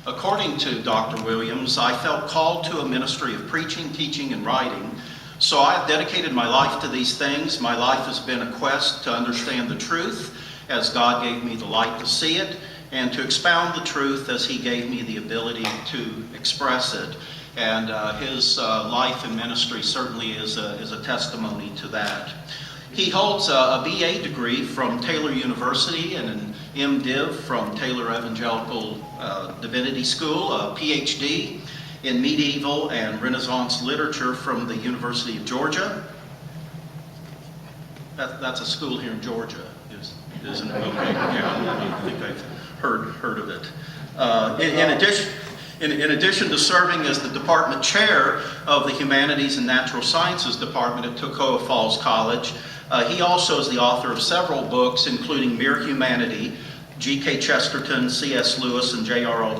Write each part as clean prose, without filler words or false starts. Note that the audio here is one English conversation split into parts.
According to Dr. Williams, I felt called to a ministry of preaching, teaching, and writing. So I have dedicated my life to these things. My life has been a quest to understand the truth as God gave me the light to see it, and to expound the truth as He gave me the ability to express it. And his life and ministry certainly is a testimony to that. He holds a BA degree from Taylor University and an MDiv from Taylor Evangelical Divinity School, a PhD in medieval and Renaissance literature from the University of Georgia. That's a school here in Georgia, isn't it? Okay, yeah, I think I've heard of it. In addition to serving as the department chair of the Humanities and Natural Sciences Department at Toccoa Falls College, he also is the author of several books, including Mere Humanity, G.K. Chesterton, C.S. Lewis, and J.R.R.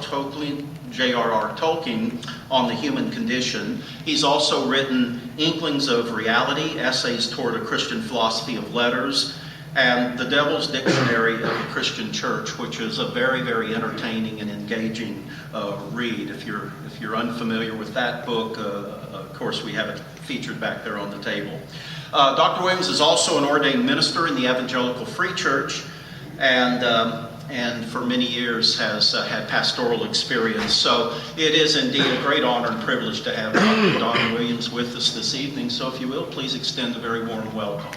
Tolkien on the human condition. He's also written Inklings of Reality, Essays Toward a Christian Philosophy of Letters, and The Devil's Dictionary of the Christian Church, which is a very, very entertaining and engaging read. If you're unfamiliar with that book, of course we have it featured back there on the table. Dr. Williams is also an ordained minister in the Evangelical Free Church, and for many years has had pastoral experience. So it is indeed a great honor and privilege to have Dr. Williams with us this evening. So if you will, please extend a very warm welcome.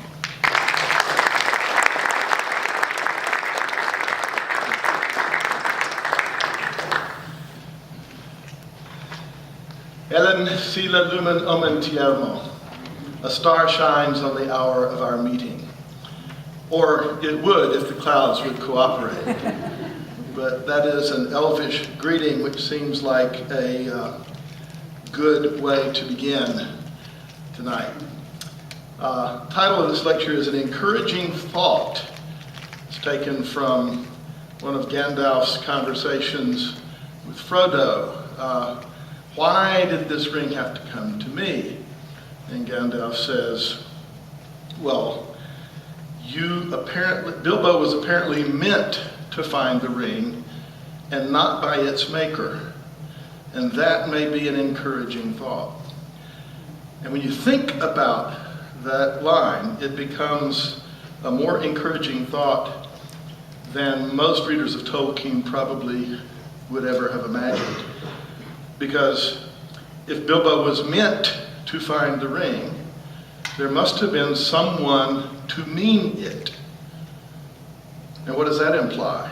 Ellen Sila Lumen Omen Tiermo. A star shines on the hour of our meeting. Or it would if the clouds would cooperate. But that is an elvish greeting which seems like a good way to begin tonight. Title of this lecture is An Encouraging Thought. It's taken from one of Gandalf's conversations with Frodo. Why did this ring have to come to me? And Gandalf says, well, Bilbo was apparently meant to find the ring and not by its maker. And that may be an encouraging thought. And when you think about that line, it becomes a more encouraging thought than most readers of Tolkien probably would ever have imagined. Because if Bilbo was meant to find the ring, there must have been someone to mean it. And what does that imply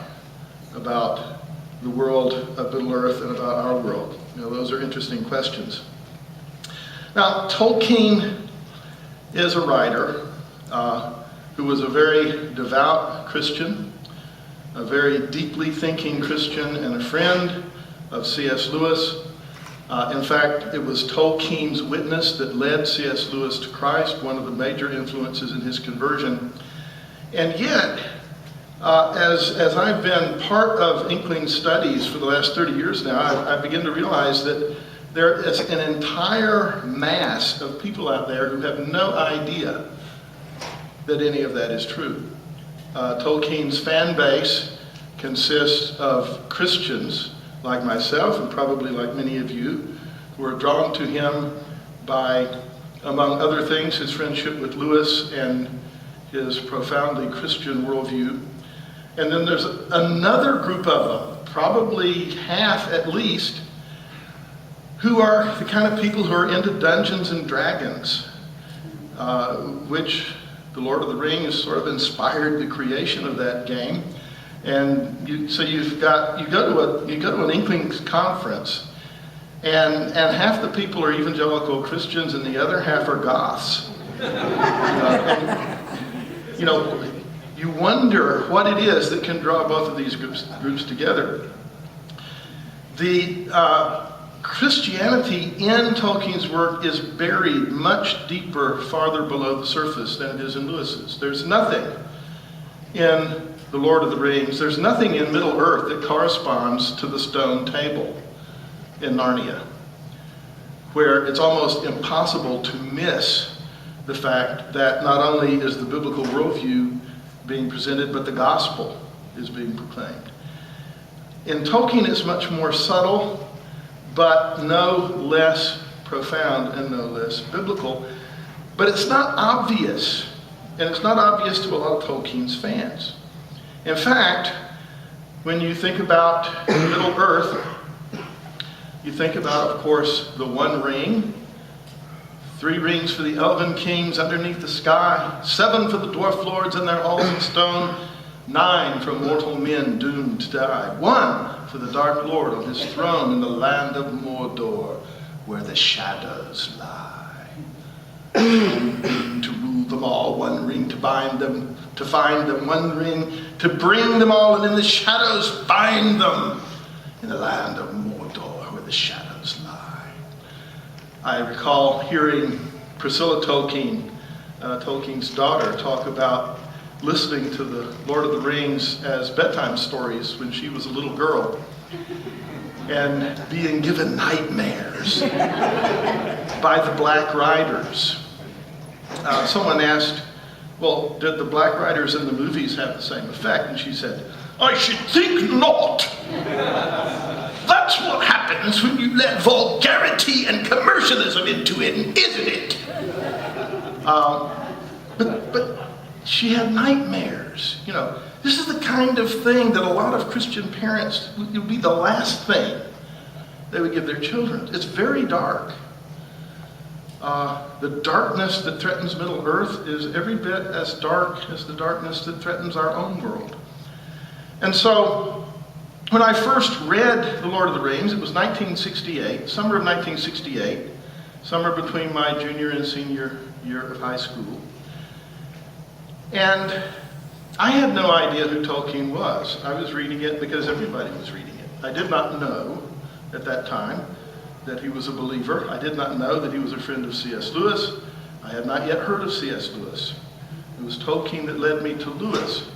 about the world of Middle-earth and about our world? You know, those are interesting questions. Now, Tolkien is a writer who was a very devout Christian, a very deeply thinking Christian, and a friend of C.S. Lewis. In fact, it was Tolkien's witness that led C.S. Lewis to Christ, one of the major influences in his conversion. And yet, as I've been part of Inkling studies for the last 30 years now, I begin to realize that there is an entire mass of people out there who have no idea that any of that is true. Tolkien's fan base consists of Christians like myself, and probably like many of you, who are drawn to him by, among other things, his friendship with Lewis and his profoundly Christian worldview. And then there's another group of them, probably half at least, who are the kind of people who are into Dungeons and Dragons, which the Lord of the Rings sort of inspired the creation of that game. And so you go to an Inklings conference, and half the people are evangelical Christians, and the other half are goths. And, you wonder what it is that can draw both of these groups together. The Christianity in Tolkien's work is buried much deeper, farther below the surface than it is in Lewis's. There's nothing in The Lord of the Rings, there's nothing in Middle-earth that corresponds to the stone table in Narnia, where it's almost impossible to miss the fact that not only is the biblical worldview being presented, but the gospel is being proclaimed. In Tolkien, it's much more subtle, but no less profound and no less biblical. But it's not obvious, and it's not obvious to a lot of Tolkien's fans. In fact, when you think about Middle-earth, you think about, of course, the One Ring, 3 rings for the elven kings underneath the sky, 7 for the dwarf lords in their halls of stone, 9 for mortal men doomed to die, 1 for the Dark Lord on his throne in the land of Mordor, where the shadows lie. 1 ring to rule them all, 1 ring to bind them, to find them, 1 ring to bring them all, and in the shadows bind them in the land of Mordor, where the shadows lie. I recall hearing Priscilla Tolkien, Tolkien's daughter, talk about listening to the Lord of the Rings as bedtime stories when she was a little girl and being given nightmares by the Black Riders. Someone asked, well, did the Black Riders in the movies have the same effect? And she said, I should think not. That's what happens when you let vulgarity and commercialism into it, isn't it? But she had nightmares. You know, this is the kind of thing that a lot of Christian parents, it would be the last thing they would give their children. It's very dark. The darkness that threatens Middle-earth is every bit as dark as the darkness that threatens our own world. And so, when I first read The Lord of the Rings, it was 1968, summer of 1968, summer between my junior and senior year of high school. And I had no idea who Tolkien was. I was reading it because everybody was reading it. I did not know at that time that he was a believer. I did not know that he was a friend of C.S. Lewis. I had not yet heard of C.S. Lewis. It was Tolkien that led me to Lewis.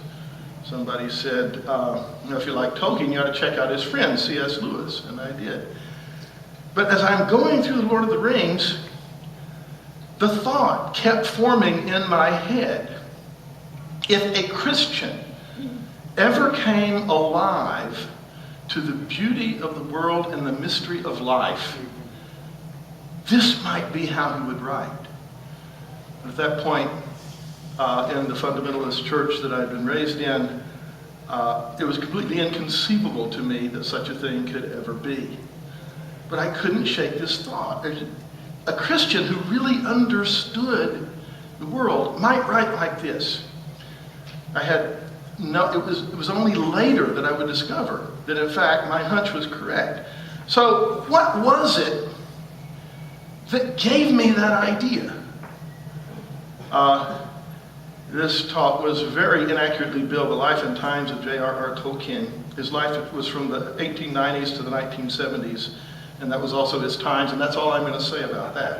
Somebody said, if you like Tolkien, you ought to check out his friend, C.S. Lewis, and I did. But as I'm going through The Lord of the Rings, the thought kept forming in my head, if a Christian ever came alive to the beauty of the world and the mystery of life, this might be how he would write. At that point, in the fundamentalist church that I'd been raised in, it was completely inconceivable to me that such a thing could ever be. But I couldn't shake this thought. A Christian who really understood the world might write like this. It was only later that I would discover that in fact my hunch was correct. So what was it that gave me that idea? This talk was very inaccurately billed, The Life and Times of J.R.R. Tolkien. His life was from the 1890s to the 1970s, and that was also his times, and that's all I'm going to say about that.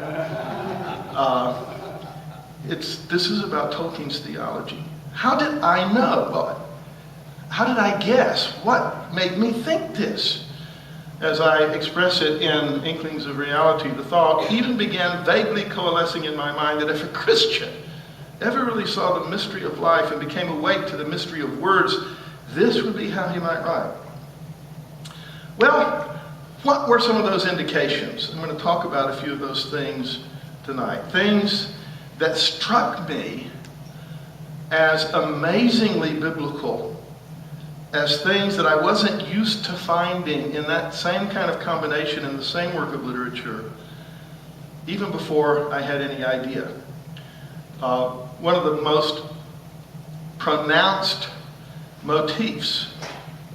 This is about Tolkien's theology. How did I know? Well, how did I guess? What made me think this? As I express it in Inklings of Reality, the thought even began vaguely coalescing in my mind that if a Christian ever really saw the mystery of life and became awake to the mystery of words, this would be how he might write. Well, what were some of those indications? I'm going to talk about a few of those things tonight. Things that struck me as amazingly biblical, as things that I wasn't used to finding in that same kind of combination in the same work of literature, even before I had any idea. One of the most pronounced motifs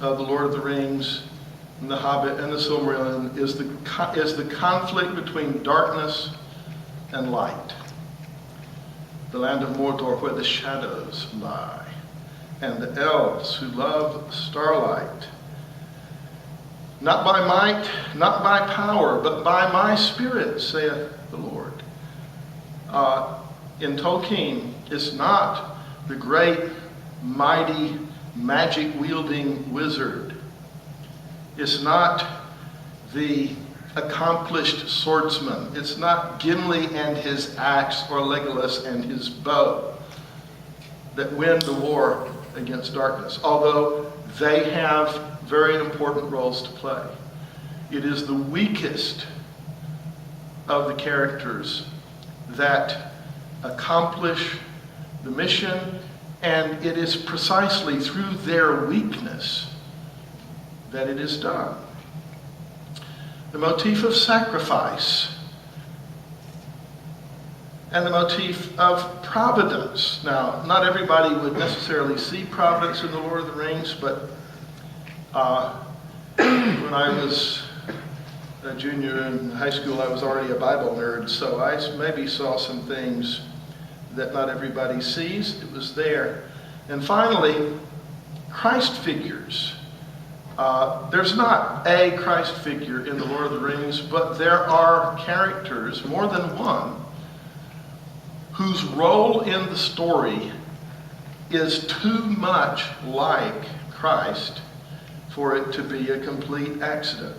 of The Lord of the Rings and The Hobbit and The Silmarillion is the conflict between darkness and light. The land of Mordor where the shadows lie, and the elves who love starlight. Not by might, not by power, but by my spirit, saith the Lord. In Tolkien, it's not the great, mighty, magic-wielding wizard. It's not the accomplished swordsman. It's not Gimli and his axe or Legolas and his bow that win the war against darkness, although they have very important roles to play. It is the weakest of the characters that accomplish the mission, and it is precisely through their weakness that it is done. The motif of sacrifice and the motif of providence. Now, not everybody would necessarily see providence in The Lord of the Rings, but when I was a junior in high school, I was already a Bible nerd, so I maybe saw some things that not everybody sees. It was there. And finally, Christ figures. There's not a Christ figure in The Lord of the Rings, but there are characters, more than one, whose role in the story is too much like Christ for it to be a complete accident.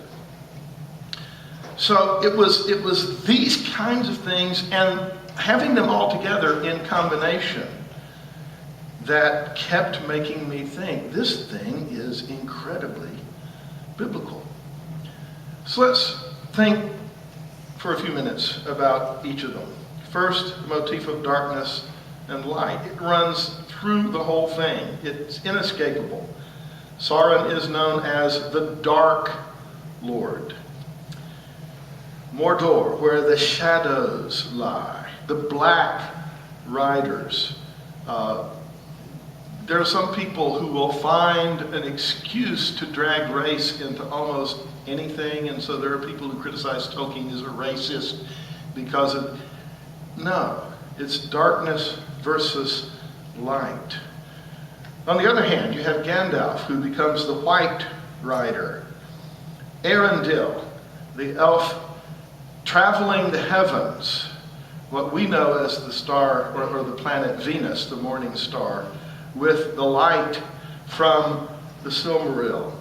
So it was these kinds of things, and having them all together in combination, that kept making me think, this thing is incredibly biblical. So let's think for a few minutes about each of them. First, the motif of darkness and light. It runs through the whole thing. It's inescapable. Sauron is known as the Dark Lord. Mordor, where the shadows lie. The Black Riders. There are some people who will find an excuse to drag race into almost anything, and so there are people who criticize Tolkien as a racist because of... No, it's darkness versus light. On the other hand, you have Gandalf, who becomes the White Rider. Arendelle, the elf traveling the heavens, what we know as the star, or the planet Venus, the morning star, with the light from the Silmaril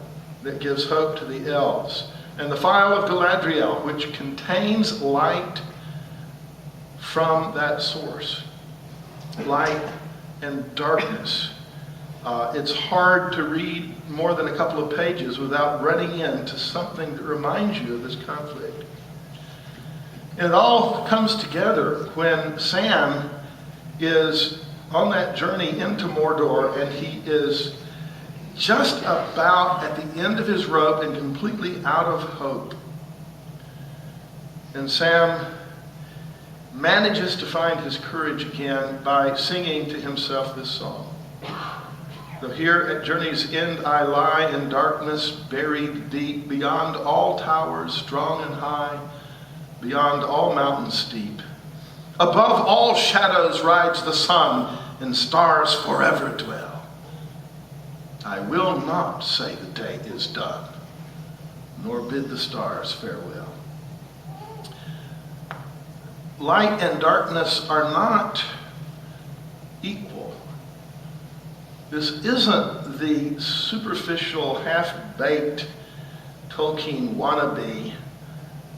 that gives hope to the elves. And the Phial of Galadriel, which contains light from that source. Light and darkness. It's hard to read more than a couple of pages without running into something that reminds you of this conflict. And it all comes together when Sam is on that journey into Mordor, and he is just about at the end of his rope and completely out of hope. And Sam manages to find his courage again by singing to himself this song. Though here at journey's end I lie in darkness buried deep, beyond all towers strong and high, beyond all mountains steep. Above all shadows rides the sun, and stars forever dwell. I will not say the day is done, nor bid the stars farewell. Light and darkness are not equal. This isn't the superficial, half-baked Tolkien wannabe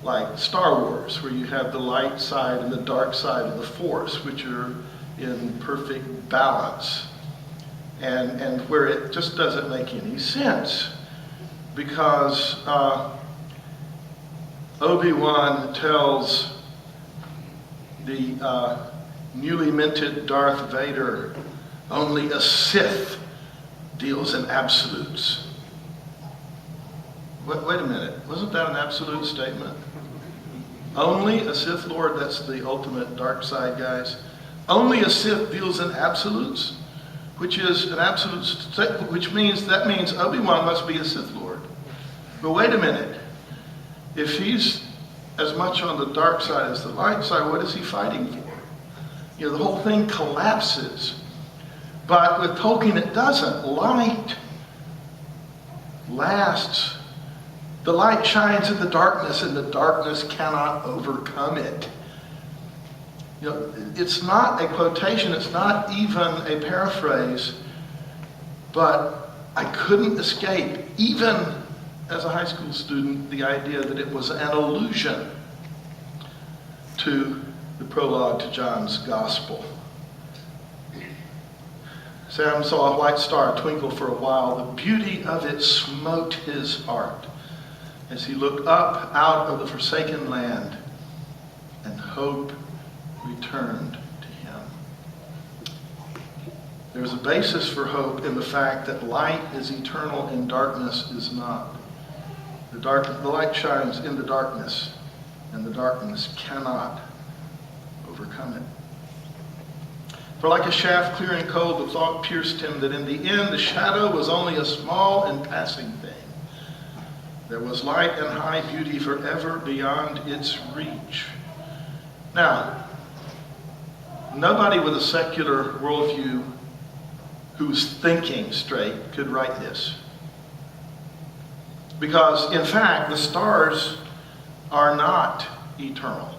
like Star Wars, where you have the light side and the dark side of the Force, which are in perfect balance, and where it just doesn't make any sense, because Obi-Wan tells the newly minted Darth Vader, only a Sith deals in absolutes. Wait a minute, wasn't that an absolute statement? Only a Sith Lord, that's the ultimate dark side, guys. Only a Sith deals in absolutes, which is an absolute statement, which means Obi-Wan must be a Sith Lord. But wait a minute, if he's as much on the dark side as the light side, what is he fighting for? You know, the whole thing collapses. But with Tolkien, it doesn't. Light lasts. The light shines in the darkness, and the darkness cannot overcome it. You know, it's not a quotation, it's not even a paraphrase, but I couldn't escape, even as a high school student, the idea that it was an allusion to the prologue to John's Gospel. Sam saw a white star twinkle for a while. The beauty of it smote his heart as he looked up out of the forsaken land, and hope returned to him. There's a basis for hope in the fact that light is eternal and darkness is not. The light shines in the darkness, and the darkness cannot overcome it. For like a shaft clearing cold, the thought pierced him that in the end the shadow was only a small and passing thing. There was light and high beauty forever beyond its reach. Now, nobody with a secular worldview who's thinking straight could write this. Because, in fact, the stars are not eternal.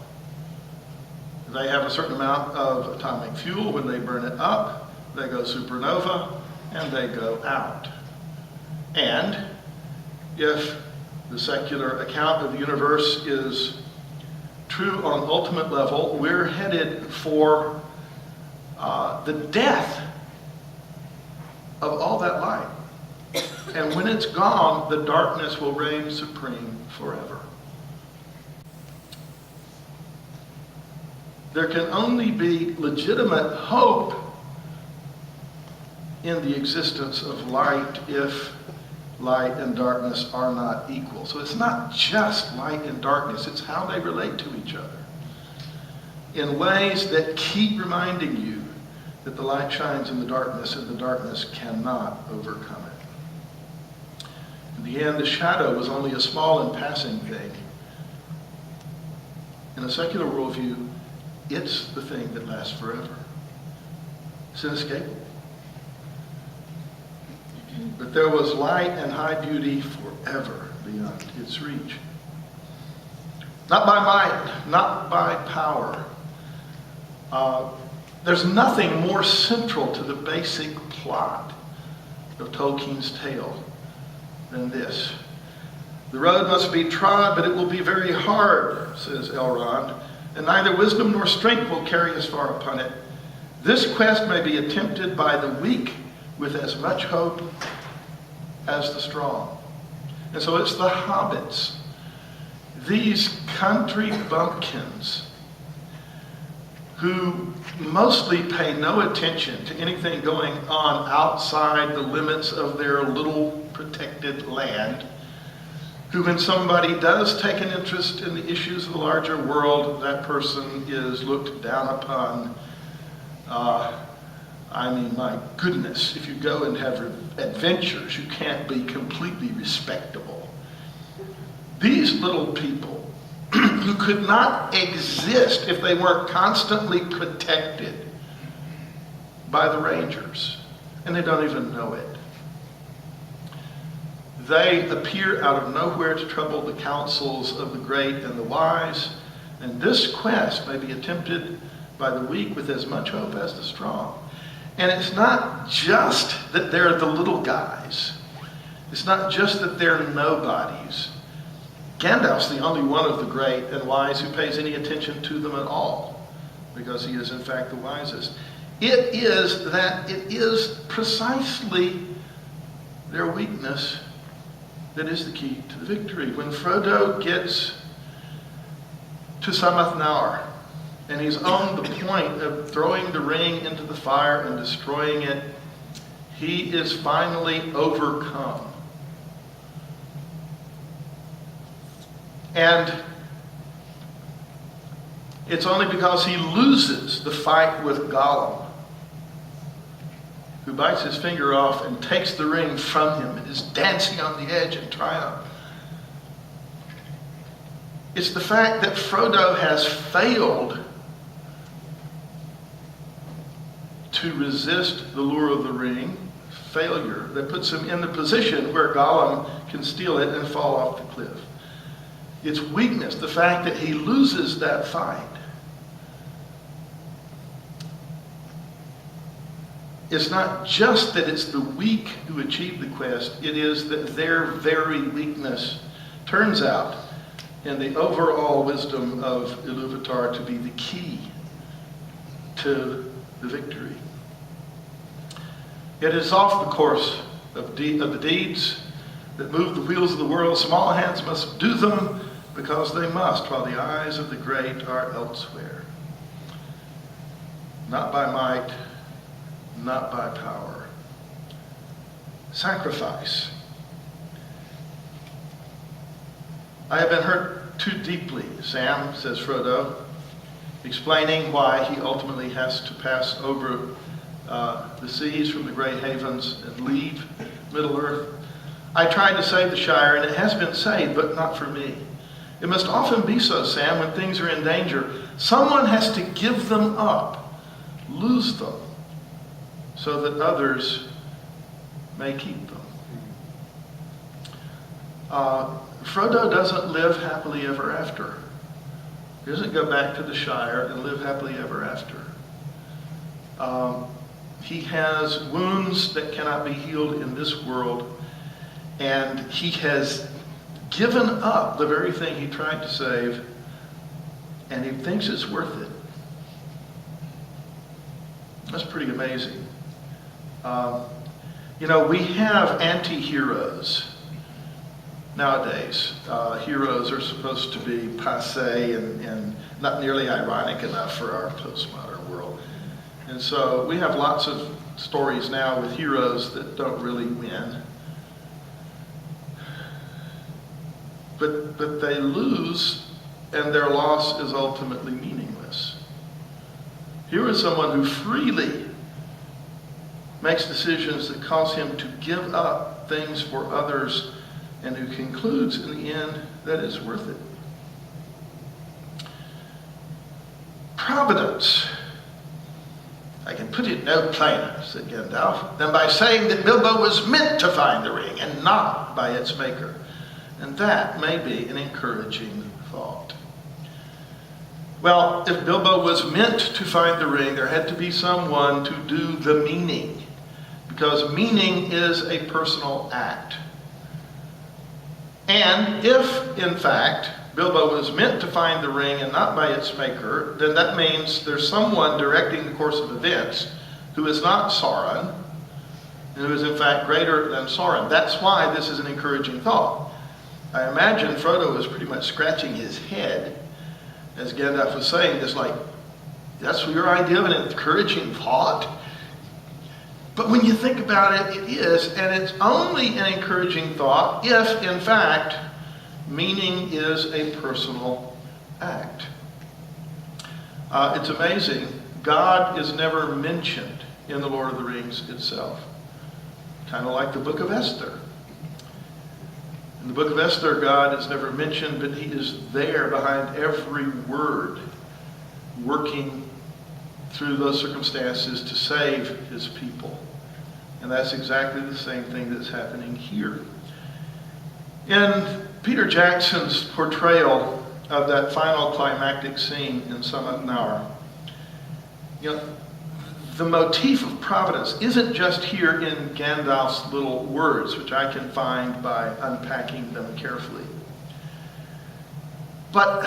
They have a certain amount of atomic fuel. When they burn it up, they go supernova, and they go out. And if the secular account of the universe is true on an ultimate level, we're headed for the death of all that light. And when it's gone, the darkness will reign supreme forever. There can only be legitimate hope in the existence of light if light and darkness are not equal. So it's not just light and darkness, it's how they relate to each other in ways that keep reminding you that the light shines in the darkness and the darkness cannot overcome it. In the end, the shadow was only a small and passing thing. In a secular worldview, it's the thing that lasts forever. It's inescapable. But there was light and high beauty forever beyond its reach. Not by might, not by power. There's nothing more central to the basic plot of Tolkien's tale than this. The road must be trod, but it will be very hard, says Elrond, and neither wisdom nor strength will carry us far upon it. This quest may be attempted by the weak with as much hope as the strong. And so it's the hobbits, these country bumpkins who mostly pay no attention to anything going on outside the limits of their little protected land, who when somebody does take an interest in the issues of the larger world, that person is looked down upon. My goodness, if you go and have adventures, you can't be completely respectable. These little people who could not exist if they weren't constantly protected by the rangers, and they don't even know it. They appear out of nowhere to trouble the counsels of the great and the wise, and this quest may be attempted by the weak with as much hope as the strong. And it's not just that they're the little guys. It's not just that they're nobodies. Gandalf's the only one of the great and wise who pays any attention to them at all, because he is in fact the wisest. It is precisely their weakness that is the key to the victory. When Frodo gets to Samathnaur, and he's on the point of throwing the ring into the fire and destroying it, he is finally overcome. And it's only because he loses the fight with Gollum, who bites his finger off and takes the ring from him and is dancing on the edge in triumph. It's the fact that Frodo has failed to resist the lure of the ring, failure, that puts him in the position where Gollum can steal it and fall off the cliff. It's weakness, the fact that he loses that fight. It's not just that it's the weak who achieve the quest, it is that their very weakness turns out in the overall wisdom of Iluvatar to be the key to the victory. It is off the course of the deeds that move the wheels of the world. Small hands must do them because they must, while the eyes of the great are elsewhere. Not by might, not by power. Sacrifice. I have been hurt too deeply, Sam, says Frodo, explaining why he ultimately has to pass over the seas from the Grey Havens and leave Middle-earth. I tried to save the Shire, and it has been saved, but not for me. It must often be so, Sam, when things are in danger. Someone has to give them up, lose them, so that others may keep them. Frodo doesn't live happily ever after. He doesn't go back to the Shire and live happily ever after. He has wounds that cannot be healed in this world, and he has given up the very thing he tried to save, and he thinks it's worth it. That's pretty amazing. We have anti-heroes nowadays. Heroes are supposed to be passé and not nearly ironic enough for our postmodern world. And so we have lots of stories now with heroes that don't really win. But they lose, and their loss is ultimately meaningless. Here is someone who freely makes decisions that cause him to give up things for others, and who concludes in the end that it's worth it. Providence. I can put it no plainer, said Gandalf, than by saying that Bilbo was meant to find the ring and not by its maker. And that may be an encouraging thought. Well, if Bilbo was meant to find the ring, there had to be someone to do the meaning, because meaning is a personal act. And if, in fact, Bilbo was meant to find the ring and not by its maker, then that means there's someone directing the course of events who is not Sauron, and who is in fact greater than Sauron. That's why this is an encouraging thought. I imagine Frodo was pretty much scratching his head as Gandalf was saying this, like, that's your idea of an encouraging thought? But when you think about it, it is, and it's only an encouraging thought if, in fact, meaning is a personal act. It's amazing. God is never mentioned in the Lord of the Rings itself. Kind of like the book of Esther. In the book of Esther, God is never mentioned, but he is there behind every word, working through those circumstances to save his people. And that's exactly the same thing that's happening here. In Peter Jackson's portrayal of that final climactic scene in Summit and Hour, the motif of providence isn't just here in Gandalf's little words, which I can find by unpacking them carefully. But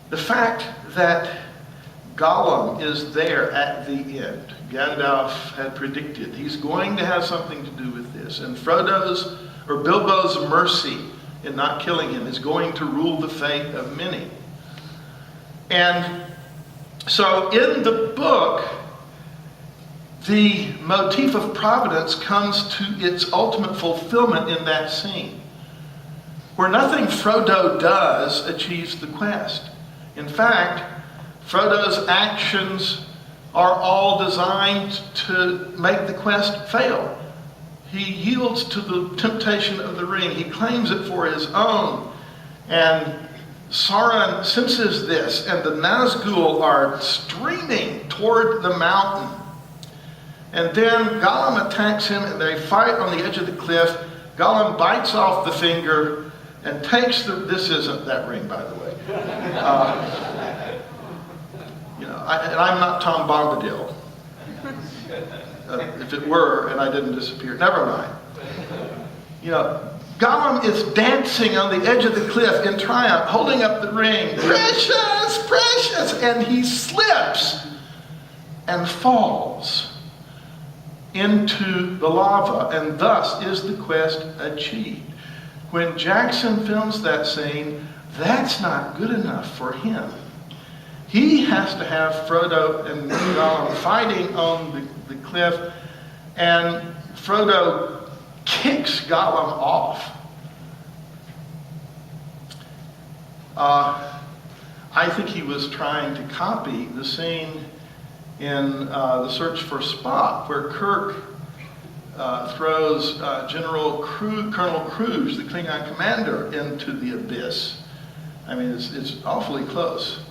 the fact that Gollum is there at the end, Gandalf had predicted he's going to have something to do with this, and Bilbo's mercy in not killing him is going to rule the fate of many. And so in the book, the motif of providence comes to its ultimate fulfillment in that scene, where nothing Frodo does achieves the quest. In fact, Frodo's actions are all designed to make the quest fail. He yields to the temptation of the ring. He claims it for his own. And Sauron senses this, and the Nazgul are streaming toward the mountain. And then Gollum attacks him, and they fight on the edge of the cliff. Gollum bites off the finger and takes this isn't that ring, by the way. I'm not Tom Bombadil. If it were, and I didn't disappear, never mind. Gollum is dancing on the edge of the cliff in triumph, holding up the ring. Precious, precious! And he slips and falls. into the lava, and thus is the quest achieved. When Jackson films that scene, that's not good enough for him. He has to have Frodo and Gollum fighting on the cliff, and Frodo kicks Gollum off. I think he was trying to copy the scene in The Search for Spock, where Kirk throws Colonel Cruz, the Klingon commander, into the abyss. I mean, it's awfully close.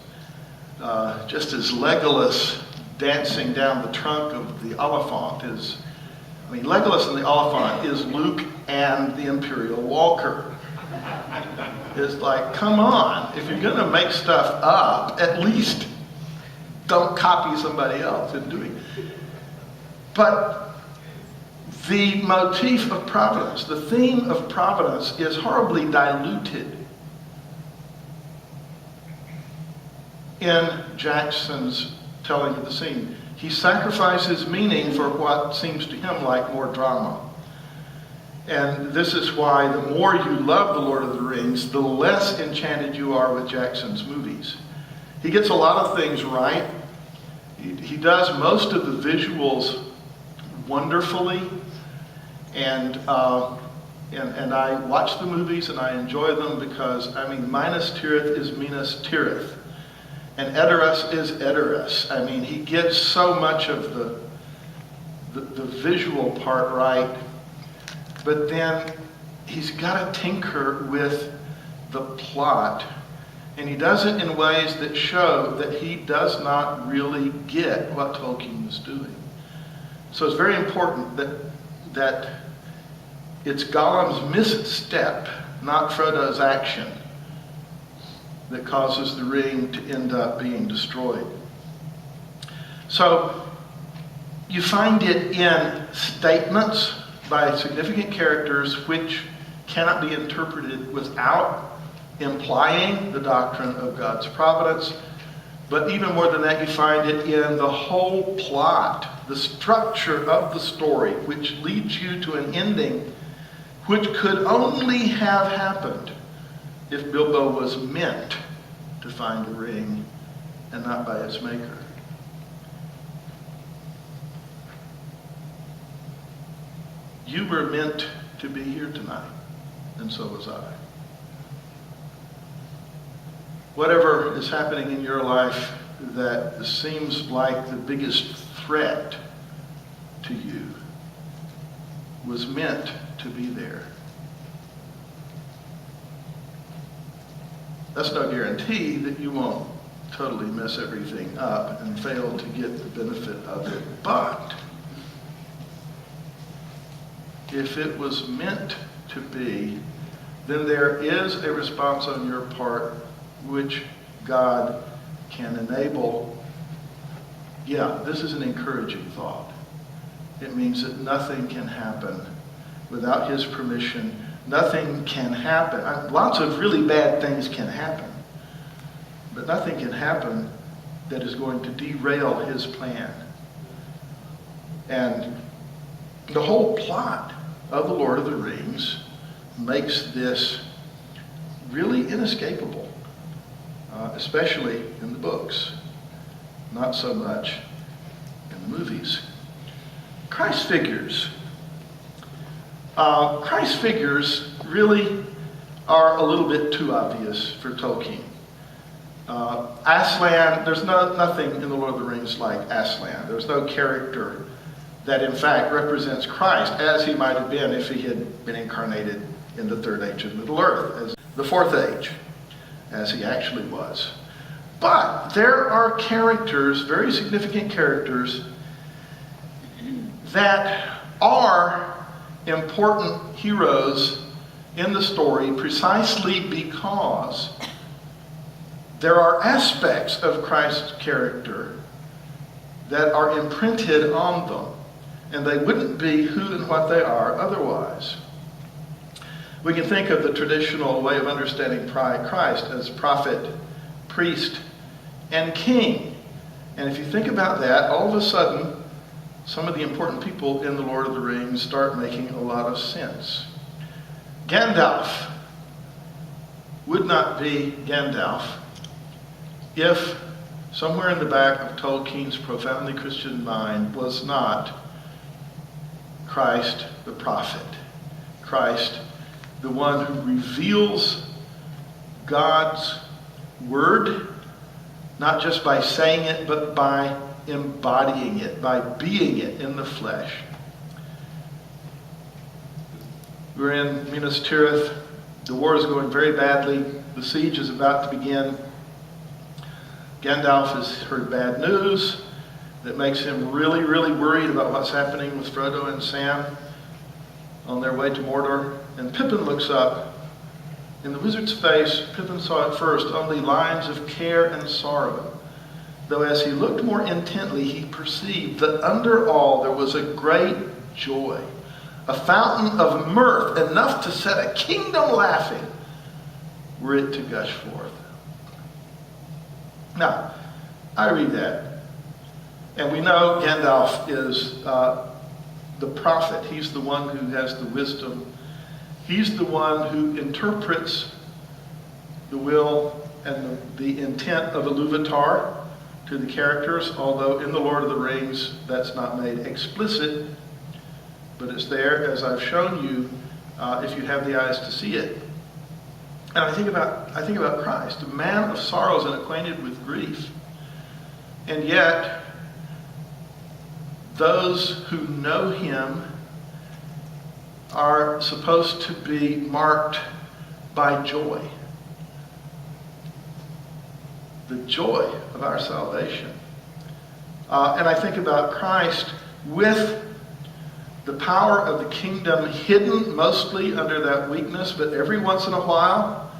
Just as Legolas dancing down the trunk of the Oliphant is, I mean, Legolas and the Oliphant is Luke and the Imperial Walker. It's like, come on, if you're going to make stuff up, at least don't copy somebody else in doing it. But the motif of providence, the theme of providence, is horribly diluted in Jackson's telling of the scene. He sacrifices meaning for what seems to him like more drama. And this is why the more you love The Lord of the Rings, the less enchanted you are with Jackson's movies. He gets a lot of things right. He does most of the visuals wonderfully. And I watch the movies and I enjoy them because, I mean, Minas Tirith is Minas Tirith. And Edoras is Edoras. I mean, he gets so much of the visual part right. But then he's got to tinker with the plot. And he does it in ways that show that he does not really get what Tolkien was doing. So it's very important that it's Gollum's misstep, not Frodo's action, that causes the ring to end up being destroyed. So you find it in statements by significant characters which cannot be interpreted without implying the doctrine of God's providence. But even more than that, you find it in the whole plot, the structure of the story, which leads you to an ending which could only have happened if Bilbo was meant to find a ring and not by its maker. You were meant to be here tonight, and so was I. Whatever is happening in your life that seems like the biggest threat to you was meant to be there. That's no guarantee that you won't totally mess everything up and fail to get the benefit of it, but if it was meant to be, then there is a response on your part which God can enable. Yeah, this is an encouraging thought. It means that nothing can happen without his permission. Nothing can happen. Lots of really bad things can happen, but nothing can happen that is going to derail his plan. And the whole plot of The Lord of the Rings makes this really inescapable, especially in the books, not so much in the movies. Christ figures. Christ figures really are a little bit too obvious for Tolkien. Aslan, there's nothing in The Lord of the Rings like Aslan. There's no character that in fact represents Christ as he might have been if he had been incarnated in the third age of Middle Earth, as the fourth age, as he actually was. But there are characters, very significant characters, that are important heroes in the story precisely because there are aspects of Christ's character that are imprinted on them, and they wouldn't be who and what they are otherwise. We can think of the traditional way of understanding Christ as prophet, priest, and king. And if you think about that, all of a sudden, some of the important people in The Lord of the Rings start making a lot of sense. Gandalf would not be Gandalf if somewhere in the back of Tolkien's profoundly Christian mind was not Christ the prophet. Christ, the one who reveals God's word, not just by saying it, but by embodying it, by being it in the flesh. We're in Minas Tirith. The war is going very badly. The siege is about to begin. Gandalf has heard bad news that makes him really, really worried about what's happening with Frodo and Sam on their way to Mordor. And Pippin looks up. In the wizard's face, Pippin saw at first only lines of care and sorrow, though as he looked more intently, he perceived that under all there was a great joy, a fountain of mirth, enough to set a kingdom laughing, were it to gush forth. Now, I read that, and we know Gandalf is the prophet. He's the one who has the wisdom. He's the one who interprets the will and the intent of Iluvatar to the characters, although in The Lord of the Rings that's not made explicit, but it's there, as I've shown you, if you have the eyes to see it. And I think about Christ, a man of sorrows and acquainted with grief. And yet, those who know him are supposed to be marked by joy. The joy of our salvation. And I think about Christ with the power of the kingdom hidden mostly under that weakness, but every once in a while,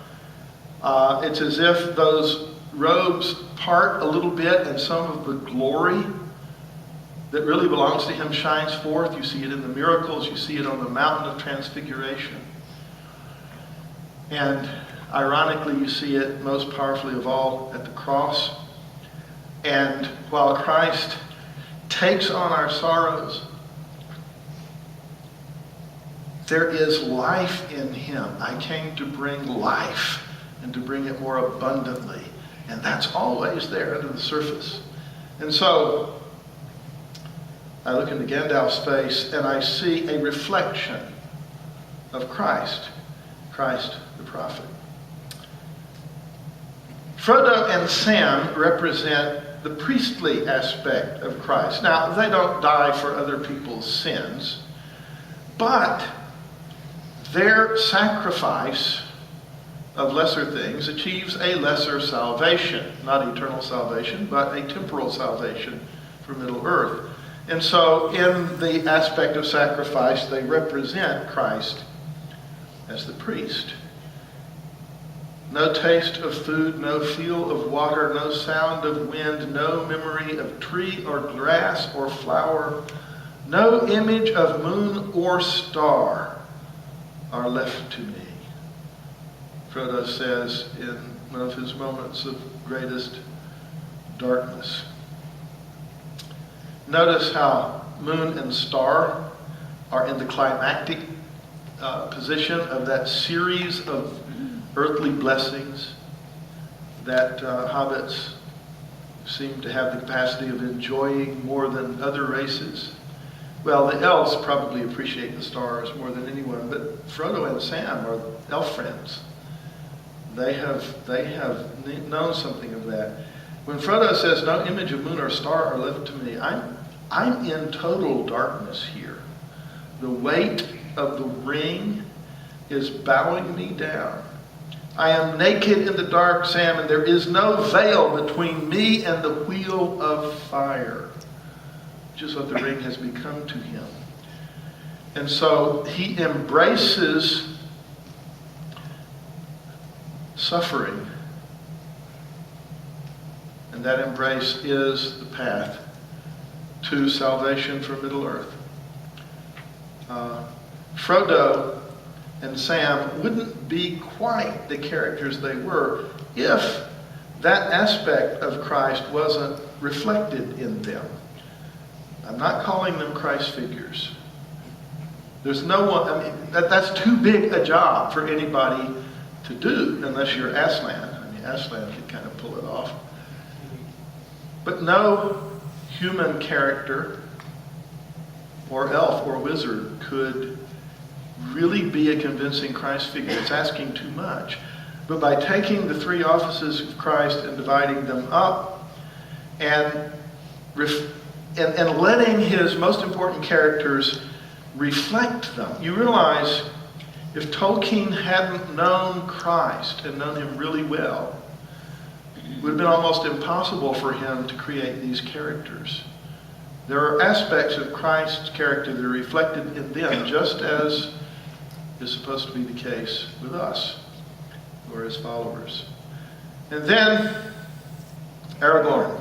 it's as if those robes part a little bit and some of the glory that really belongs to him shines forth. You see it in the miracles. You see it on the mountain of transfiguration. And ironically, you see it most powerfully of all at the cross. And while Christ takes on our sorrows, there is life in him. I came to bring life and to bring it more abundantly. And that's always there under the surface. And so I look into Gandalf's face and I see a reflection of Christ, Christ the prophet. Frodo and Sam represent the priestly aspect of Christ. Now, they don't die for other people's sins, but their sacrifice of lesser things achieves a lesser salvation, not eternal salvation, but a temporal salvation for Middle-earth. And so in the aspect of sacrifice, they represent Christ as the priest. No taste of food, no feel of water, no sound of wind, no memory of tree or grass or flower, no image of moon or star are left to me. Frodo says in one of his moments of greatest darkness. Notice how moon and star are in the climactic position of that series of earthly blessings that hobbits seem to have the capacity of enjoying more than other races. Well, the elves probably appreciate the stars more than anyone, but Frodo and Sam are elf friends. They have known something of that. When Frodo says, no image of moon or star are left to me, I'm in total darkness here. The weight of the ring is bowing me down. I am naked in the dark, Sam, and there is no veil between me and the wheel of fire, which is what the ring has become to him. And so he embraces suffering, and that embrace is the path to salvation for Middle-earth. Frodo and Sam wouldn't be quite the characters they were if that aspect of Christ wasn't reflected in them. I'm not calling them Christ figures. There's no one, I mean, that's too big a job for anybody to do, unless you're Aslan. I mean, Aslan could kind of pull it off. But no human character or elf or wizard could really be a convincing Christ figure. It's asking too much. But by taking the three offices of Christ and dividing them up and letting his most important characters reflect them, you realize if Tolkien hadn't known Christ and known him really well, it would have been almost impossible for him to create these characters. There are aspects of Christ's character that are reflected in them, just as is supposed to be the case with us, who are his followers. And then Aragorn,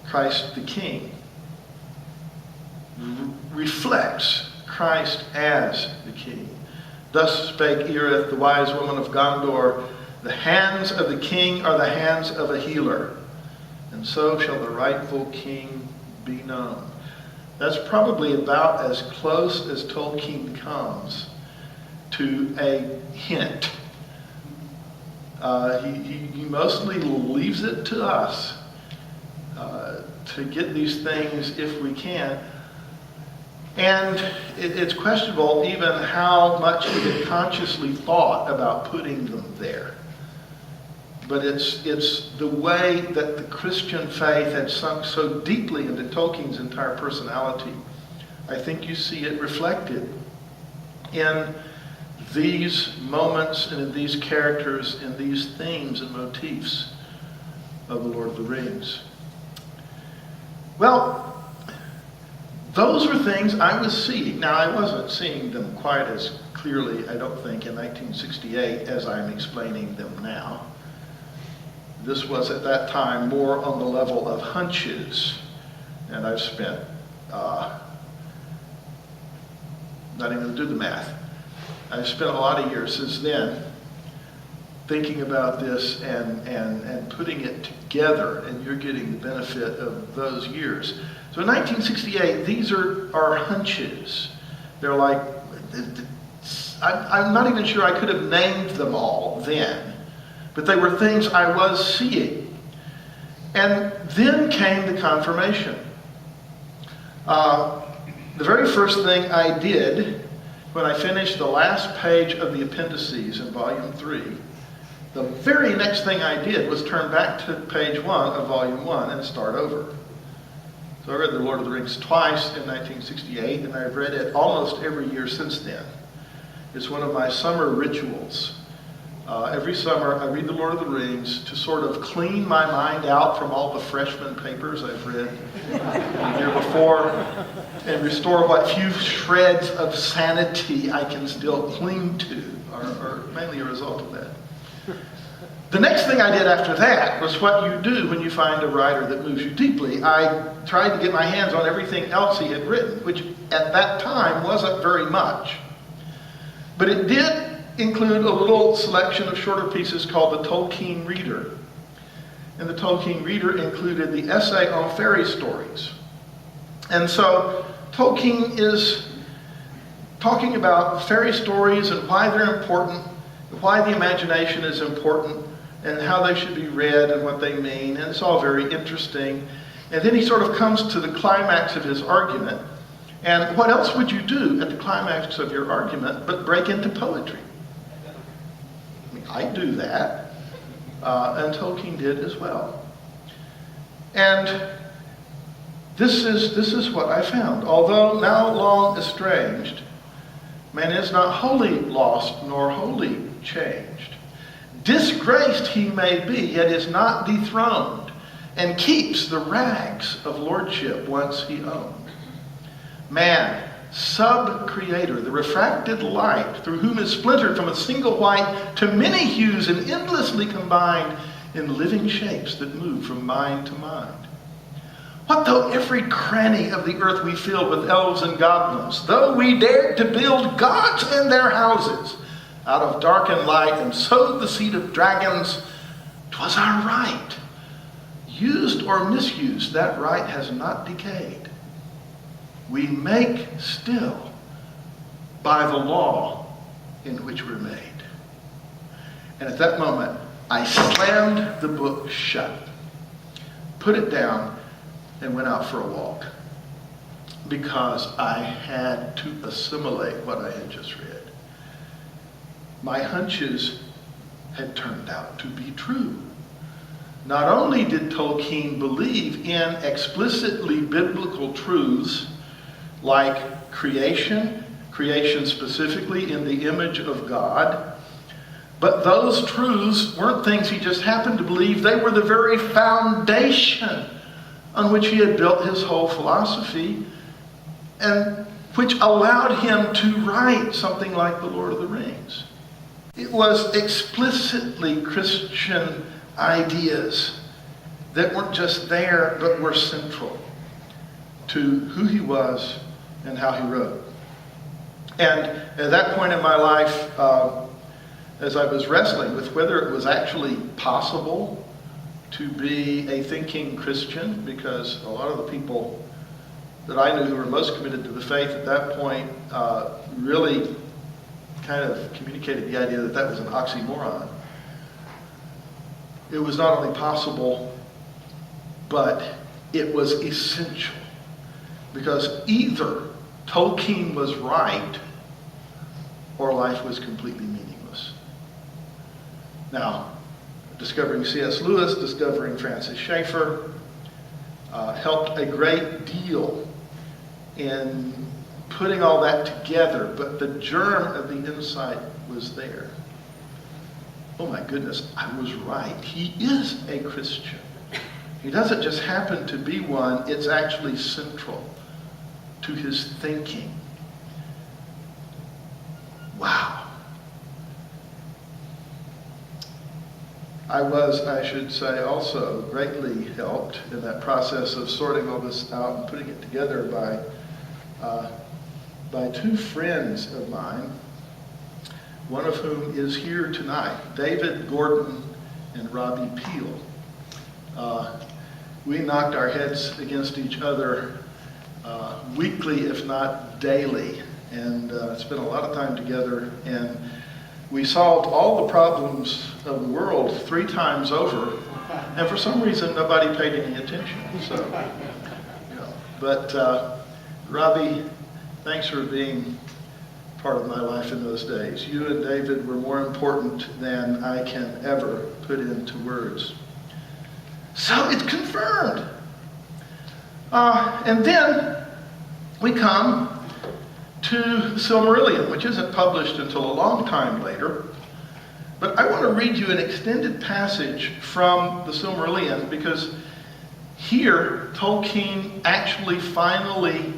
Christ the King, reflects Christ as the King. Thus spake Earith, the wise woman of Gondor, the hands of the king are the hands of a healer, and so shall the rightful king be known. That's probably about as close as Tolkien comes to a hint. He mostly leaves it to us to get these things if we can. And it's questionable even how much he had consciously thought about putting them there. But it's the way that the Christian faith had sunk so deeply into Tolkien's entire personality. I think you see it reflected in these moments and in these characters and these themes and motifs of the Lord of the Rings. Well, those were things I was seeing. Now, I wasn't seeing them quite as clearly, I don't think, in 1968 as I'm explaining them now. This was, at that time, more on the level of hunches. And I've spent, not even going to do the math, I've spent a lot of years since then thinking about this and putting it together, and you're getting the benefit of those years. So in 1968, these are hunches. They're like, I'm not even sure I could have named them all then, but they were things I was seeing. And then came the confirmation. The very first thing I did when I finished the last page of the appendices in Volume 3, the very next thing I did was turn back to page 1 of Volume 1 and start over. So I read The Lord of the Rings twice in 1968, and I've read it almost every year since then. It's one of my summer rituals. Every summer I read The Lord of the Rings to sort of clean my mind out from all the freshman papers I've read the year before and restore what few shreds of sanity I can still cling to, are mainly a result of that. The next thing I did after that was what you do when you find a writer that moves you deeply. I tried to get my hands on everything else he had written, which at that time wasn't very much. But it did include a little selection of shorter pieces called the Tolkien Reader. And the Tolkien Reader included the essay on fairy stories. And so Tolkien is talking about fairy stories and why they're important, why the imagination is important, and how they should be read and what they mean, and it's all very interesting. And then he sort of comes to the climax of his argument. And what else would you do at the climax of your argument but break into poetry? I mean, I do that, and Tolkien did as well. And this is what I found. Although now long estranged, man is not wholly lost nor wholly changed. Disgraced he may be, yet is not dethroned, and keeps the rags of lordship once he owned. Man, sub-creator, the refracted light, through whom is splintered from a single white to many hues and endlessly combined in living shapes that move from mind to mind. What though every cranny of the earth we filled with elves and goblins, though we dared to build gods and their houses out of dark and light and sowed the seed of dragons, 'twas our right. used or misused, that right has not decayed. We make still by the law in which we're made. And at that moment, I slammed the book shut, put it down, and went out for a walk, because I had to assimilate what I had just read. My hunches had turned out to be true. Not only did Tolkien believe in explicitly biblical truths like creation specifically in the image of God, but those truths weren't things he just happened to believe. They were the very foundation on which he had built his whole philosophy, and which allowed him to write something like The Lord of the Rings. It was explicitly Christian ideas that weren't just there, but were central to who he was and how he wrote. And at that point in my life, as I was wrestling with whether it was actually possible to be a thinking Christian, because a lot of the people that I knew who were most committed to the faith at that point really kind of communicated the idea that that was an oxymoron. It was not only possible, but it was essential. Because either Tolkien was right or life was completely meaningless. Now, discovering C.S. Lewis, discovering Francis Schaeffer, helped a great deal in putting all that together, but the germ of the insight was there. Oh my goodness, I was right. He is a Christian. He doesn't just happen to be one, it's actually central to his thinking. Wow. I was, I should say, also greatly helped in that process of sorting all this out and putting it together by two friends of mine, one of whom is here tonight, David Gordon and Robbie Peel. We knocked our heads against each other weekly, if not daily, and spent a lot of time together, and we solved all the problems of the world 3 times over, and for some reason nobody paid any attention. So, but Robbie, thanks for being part of my life in those days. You and David were more important than I can ever put into words. So it's confirmed. And then we come to Silmarillion, which isn't published until a long time later. But I want to read you an extended passage from the Silmarillion, because here Tolkien actually finally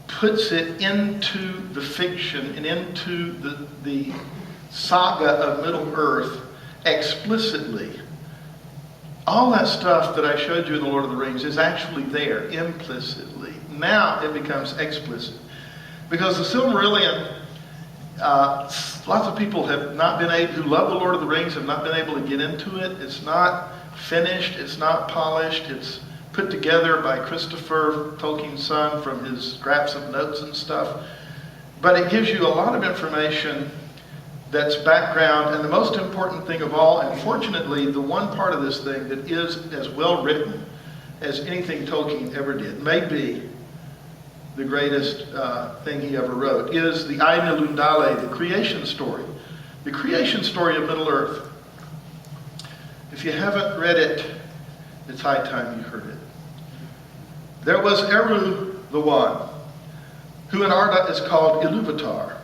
puts it into the fiction and into the saga of Middle-earth explicitly. All that stuff that I showed you in The Lord of the Rings is actually there implicitly. Now it becomes explicit. Because the Silmarillion, lots of people have not been able, who love The Lord of the Rings, have not been able to get into it. It's not finished, it's not polished, it's put together by Christopher, Tolkien's son, from his scraps of notes and stuff. But it gives you a lot of information that's background, and the most important thing of all, and fortunately the one part of this thing that is as well written as anything Tolkien ever did, maybe the greatest thing he ever wrote, is the Ainulindale, the creation story of Middle-earth. If you haven't read it, it's high time you heard it. There was Eru the One, who in Arda is called Ilúvatar.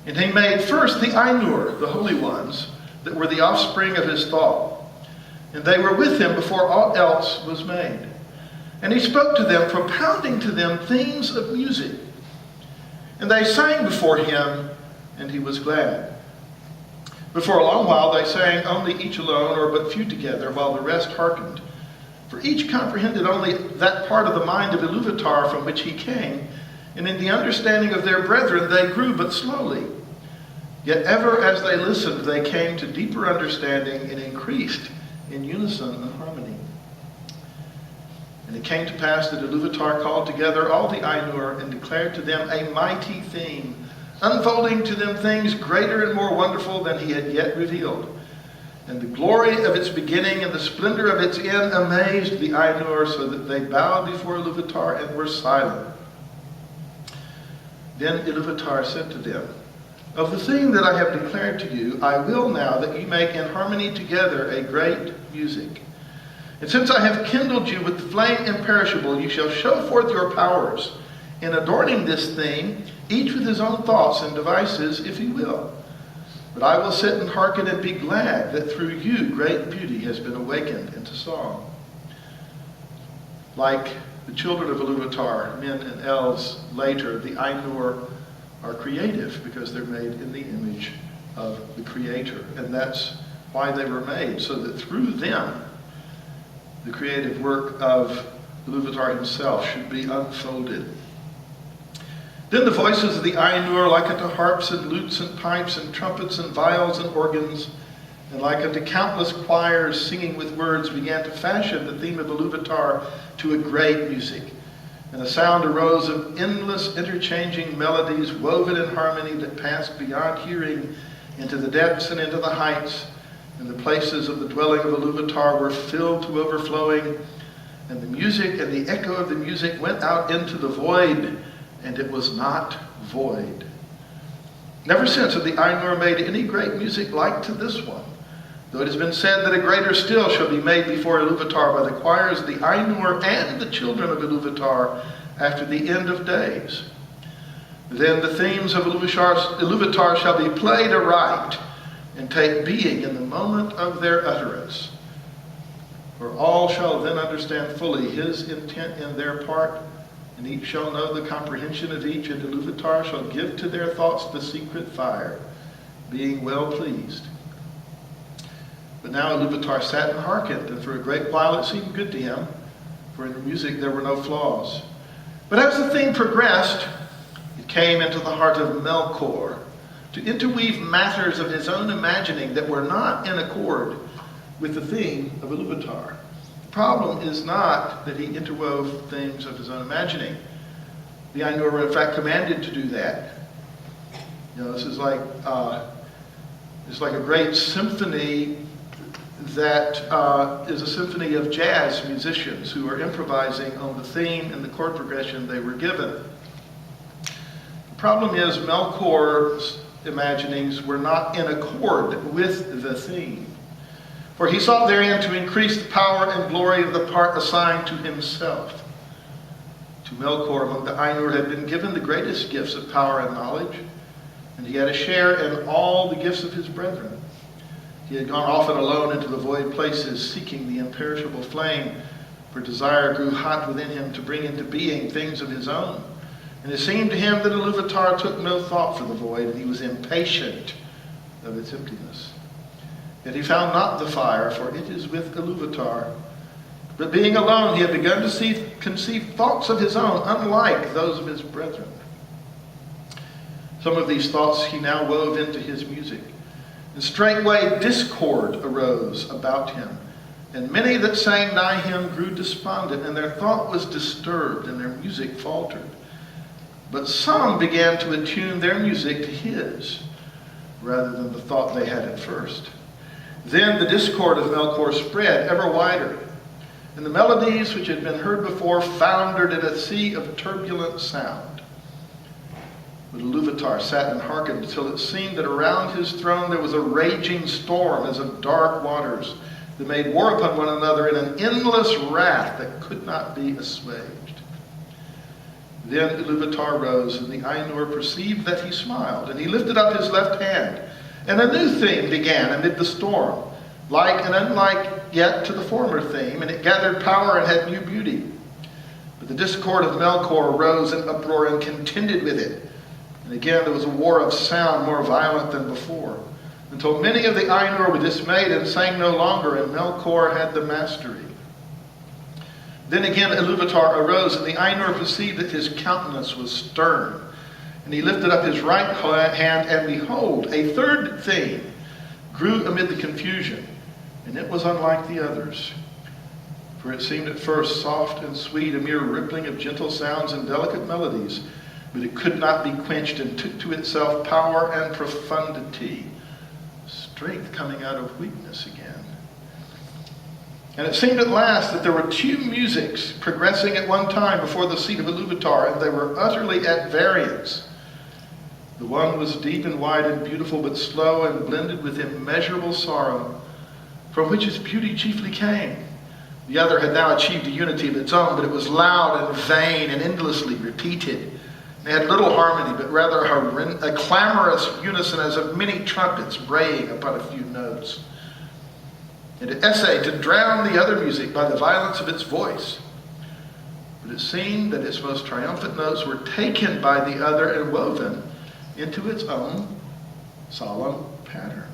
And he made first the Ainur, the holy ones, that were the offspring of his thought. And they were with him before aught else was made. And he spoke to them, propounding to them themes of music. And they sang before him, and he was glad. Before a long while they sang only each alone, or but few together, while the rest hearkened. For each comprehended only that part of the mind of Ilúvatar from which he came, and in the understanding of their brethren they grew but slowly. Yet ever as they listened, they came to deeper understanding and increased in unison and harmony. And it came to pass that Iluvatar called together all the Ainur and declared to them a mighty theme, unfolding to them things greater and more wonderful than he had yet revealed. And the glory of its beginning and the splendor of its end amazed the Ainur, so that they bowed before Iluvatar and were silent. Then Iluvatar said to them, "Of the thing that I have declared to you, I will now that you make in harmony together a great music. And since I have kindled you with the flame imperishable, you shall show forth your powers in adorning this theme, each with his own thoughts and devices, if he will. But I will sit and hearken and be glad that through you great beauty has been awakened into song." Like the children of Iluvatar, men and elves later, the Ainur are creative because they're made in the image of the Creator. And that's why they were made, so that through them, the creative work of Iluvatar himself should be unfolded. Then the voices of the Ainur, like unto harps and lutes and pipes and trumpets and viols and organs, and like unto countless choirs singing with words, began to fashion the theme of Iluvatar to a great music. And a sound arose of endless interchanging melodies woven in harmony that passed beyond hearing into the depths and into the heights. And the places of the dwelling of Iluvatar were filled to overflowing. And the music and the echo of the music went out into the void, and it was not void. Never since have the Ainur made any great music like to this one, though it has been said that a greater still shall be made before Iluvatar by the choirs of the Ainur and the children of Iluvatar after the end of days. Then the themes of Iluvatar shall be played aright and take being in the moment of their utterance. For all shall then understand fully his intent in their part, and each shall know the comprehension of each, and Iluvatar shall give to their thoughts the secret fire, being well pleased. But now Iluvatar sat and hearkened, and for a great while it seemed good to him, for in the music there were no flaws. But as the thing progressed, it came into the heart of Melkor to interweave matters of his own imagining that were not in accord with the theme of Iluvatar. The problem is not that he interwove things of his own imagining. The Ainur were in fact commanded to do that. You know, this is like it's like a great symphony that is a symphony of jazz musicians who are improvising on the theme and the chord progression they were given. The problem is Melkor's imaginings were not in accord with the theme, for he sought therein to increase the power and glory of the part assigned to himself. To Melkor among the Ainur had been given the greatest gifts of power and knowledge, and he had a share in all the gifts of his brethren. He had gone often alone into the void places, seeking the imperishable flame, for desire grew hot within him to bring into being things of his own. And it seemed to him that Iluvatar took no thought for the void, and he was impatient of its emptiness. Yet he found not the fire, for it is with Iluvatar. But being alone, he had begun to conceive thoughts of his own, unlike those of his brethren. Some of these thoughts he now wove into his music. And straightway discord arose about him, and many that sang nigh him grew despondent, and their thought was disturbed, and their music faltered. But some began to attune their music to his, rather than the thought they had at first. Then the discord of Melkor spread ever wider, and the melodies which had been heard before foundered in a sea of turbulent sound. But Iluvatar sat and hearkened till it seemed that around his throne there was a raging storm as of dark waters that made war upon one another in an endless wrath that could not be assuaged. Then Iluvatar rose, and the Ainur perceived that he smiled, and he lifted up his left hand, and a new theme began amid the storm, like and unlike yet to the former theme, and it gathered power and had new beauty. But the discord of Melkor rose in uproar and contended with it. And again there was a war of sound more violent than before, until many of the Ainur were dismayed and sang no longer, and Melkor had the mastery. Then again Iluvatar arose, and the Ainur perceived that his countenance was stern. And he lifted up his right hand, and behold, a third theme grew amid the confusion, and it was unlike the others. For it seemed at first soft and sweet, a mere rippling of gentle sounds and delicate melodies, but it could not be quenched and took to itself power and profundity, strength coming out of weakness again. And it seemed at last that there were two musics progressing at one time before the seat of Iluvatar, and they were utterly at variance. The one was deep and wide and beautiful, but slow and blended with immeasurable sorrow, from which its beauty chiefly came. The other had now achieved a unity of its own, but it was loud and vain and endlessly repeated. It had little harmony, but rather a clamorous unison as of many trumpets braying upon a few notes. It essayed to drown the other music by the violence of its voice. But it seemed that its most triumphant notes were taken by the other and woven into its own solemn pattern.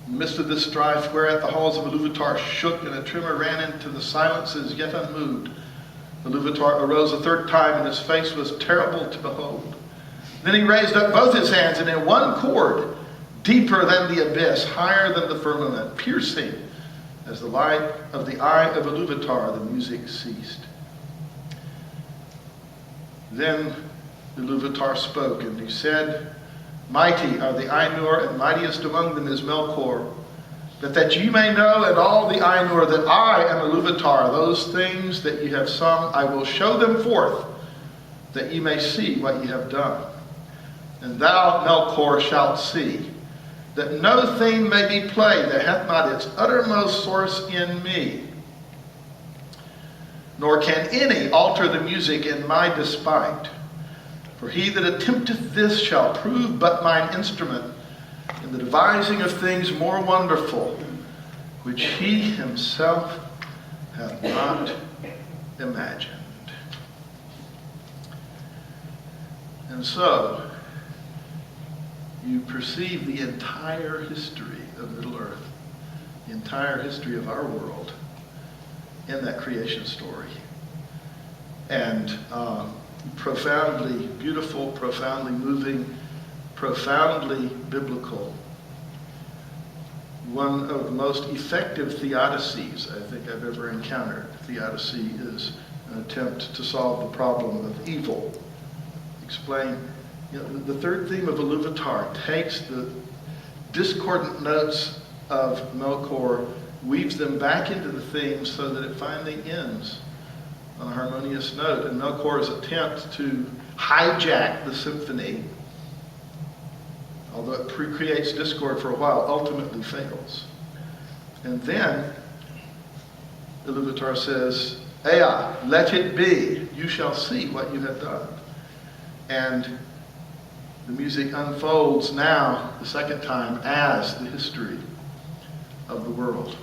In the midst of this strife, whereat the halls of Iluvatar shook and a tremor ran into the silences yet unmoved, Iluvatar arose a third time, and his face was terrible to behold. Then he raised up both his hands, and in one chord, deeper than the abyss, higher than the firmament, piercing as the light of the eye of Iluvatar, the music ceased. Then Iluvatar spoke, and he said, "Mighty are the Ainur, and mightiest among them is Melkor. But that ye may know, and all the Ainur, that I am Iluvatar, those things that ye have sung, I will show them forth, that ye may see what ye have done. And thou, Melkor, shalt see, that no thing may be played that hath not its uttermost source in me. Nor can any alter the music in my despite. For he that attempteth this shall prove but mine instrument in the devising of things more wonderful, which he himself hath not imagined." And so, you perceive the entire history of Middle-earth, the entire history of our world in that creation story. And profoundly beautiful, profoundly moving, profoundly biblical. One of the most effective theodicies I think I've ever encountered. Theodicy is an attempt to solve the problem of evil. Explain. The third theme of Iluvatar takes the discordant notes of Melkor, weaves them back into the theme so that it finally ends on a harmonious note. And Melkor's attempt to hijack the symphony, although it creates discord for a while, ultimately fails. And then Iluvatar says, "Ea, let it be, you shall see what you have done." And the music unfolds now, the second time, as the history of the world.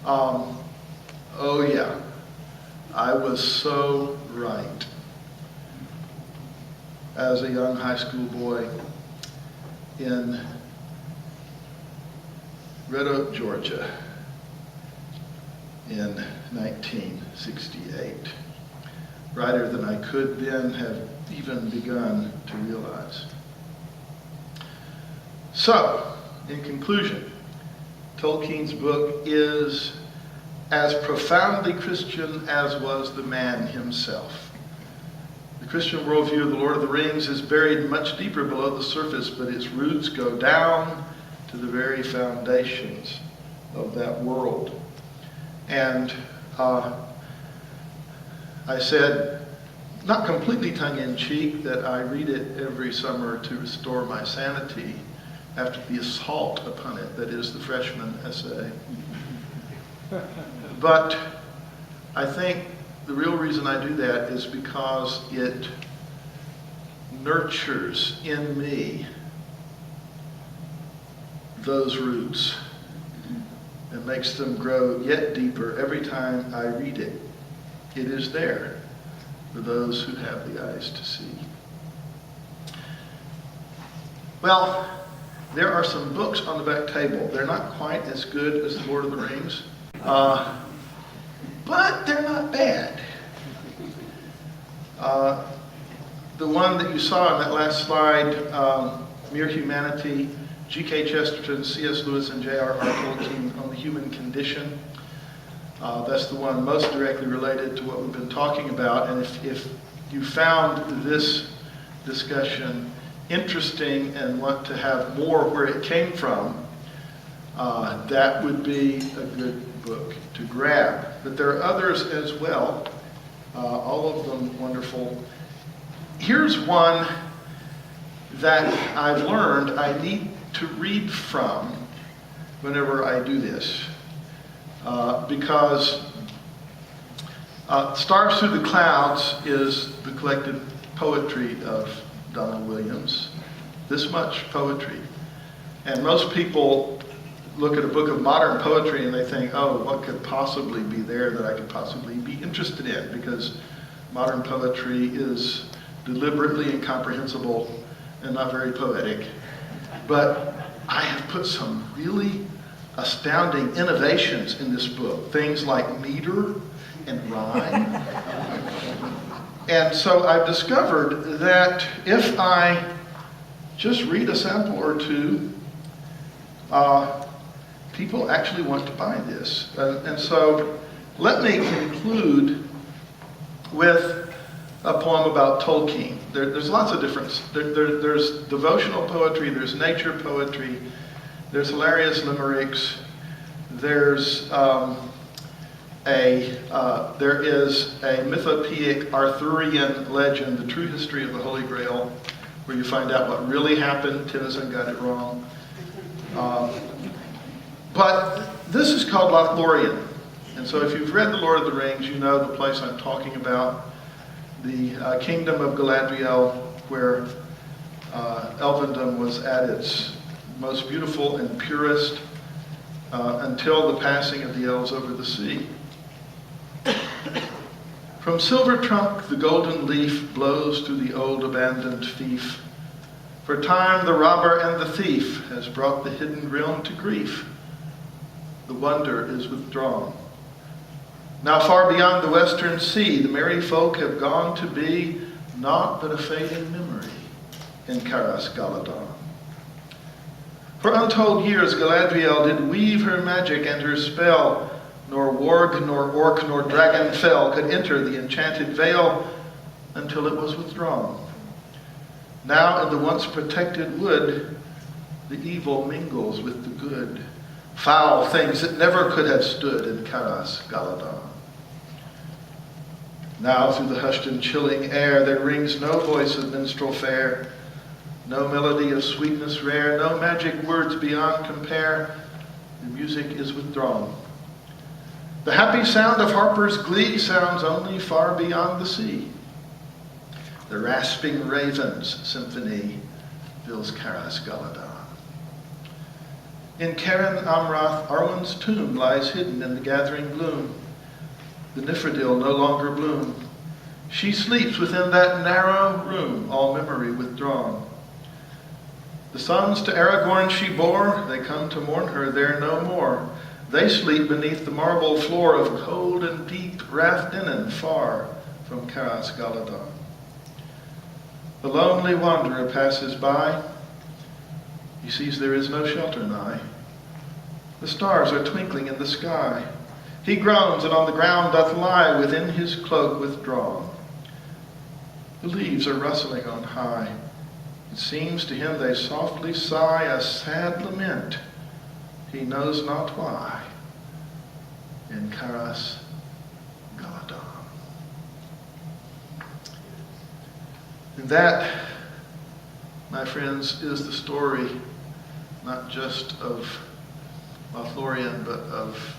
Oh yeah, I was so right. As a young high school boy in Red Oak, Georgia in 1968. Brighter than I could then have even begun to realize. So, in conclusion, Tolkien's book is as profoundly Christian as was the man himself. The Christian worldview of the Lord of the Rings is buried much deeper below the surface, but its roots go down to the very foundations of that world. And I said, not completely tongue-in-cheek, that I read it every summer to restore my sanity after the assault upon it, that is the freshman essay. But I think the real reason I do that is because it nurtures in me those roots and makes them grow yet deeper every time I read it. It is there for those who have the eyes to see. Well, there are some books on the back table. They're not quite as good as The Lord of the Rings, but they're not bad. The one that you saw on that last slide, Mere Humanity, G.K. Chesterton, C.S. Lewis, and J.R.R. Tolkien on the human condition. That's the one most directly related to what we've been talking about. And if you found this discussion interesting and want to have more where it came from, that would be a good book to grab. But there are others as well, all of them wonderful. Here's one that I've learned I need to read from whenever I do this, because Stars Through the Clouds is the collected poetry of Donald Williams, this much poetry. And most people look at a book of modern poetry and they think, oh, what could possibly be there that I could possibly be interested in? Because modern poetry is deliberately incomprehensible and not very poetic. But I have put some really astounding innovations in this book. Things like meter and rhyme. And so I've discovered that if I just read a sample or two, people actually want to buy this. And so let me conclude with a poem about Tolkien. There's lots of different, there's devotional poetry, there's nature poetry, there's hilarious limericks, there is a mythopoeic Arthurian legend, the true history of the Holy Grail, where you find out what really happened. Tennyson got it wrong. But this is called Lothlorien. And so if you've read The Lord of the Rings, you know the place I'm talking about, the kingdom of Galadriel, where elfendom was at its most beautiful and purest until the passing of the elves over the sea. From Silver Trunk the golden leaf blows to the old abandoned fief. For time the robber and the thief has brought the hidden realm to grief. The wonder is withdrawn. Now far beyond the western sea, the merry folk have gone to be naught but a fading memory in Caras Galadon. For untold years Galadriel did weave her magic and her spell, nor warg, nor orc, nor dragon fell could enter the enchanted vale until it was withdrawn. Now in the once protected wood, the evil mingles with the good, foul things that never could have stood in Caras Galadon. Now through the hushed and chilling air there rings no voice of minstrel fair, no melody of sweetness rare, no magic words beyond compare. The music is withdrawn. The happy sound of harper's glee sounds only far beyond the sea. The rasping raven's symphony fills Caras Galadon. In Caren Amrath, Arwen's tomb lies hidden in the gathering gloom. The Nifredil no longer bloom. She sleeps within that narrow room, all memory withdrawn. The sons to Aragorn she bore, they come to mourn her there no more. They sleep beneath the marble floor of cold and deep Rathdinnen, far from Caras Galadon. The lonely wanderer passes by. He sees there is no shelter nigh. The stars are twinkling in the sky. He groans and on the ground doth lie within his cloak withdrawn. The leaves are rustling on high. It seems to him they softly sigh a sad lament. He knows not why. In Caras Galadon. And that, my friends, is the story not just of Lothlorien, but of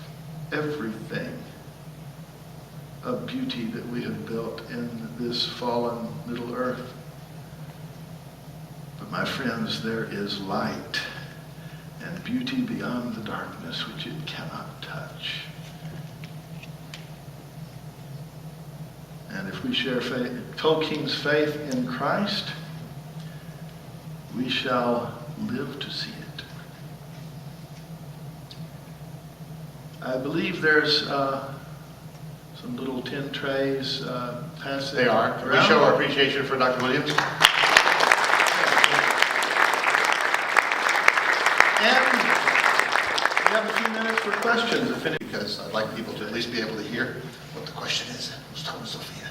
everything of beauty that we have built in this fallen Middle Earth. But my friends, there is light and beauty beyond the darkness which it cannot touch. And if we share Tolkien's faith in Christ, we shall live to see it. I believe there's some little tin trays passing. They are. Can we show our appreciation for Dr. Williams? And we have a few minutes for questions, if any. Because I'd like people to at least be able to hear what the question is. Let's talk with Sophia.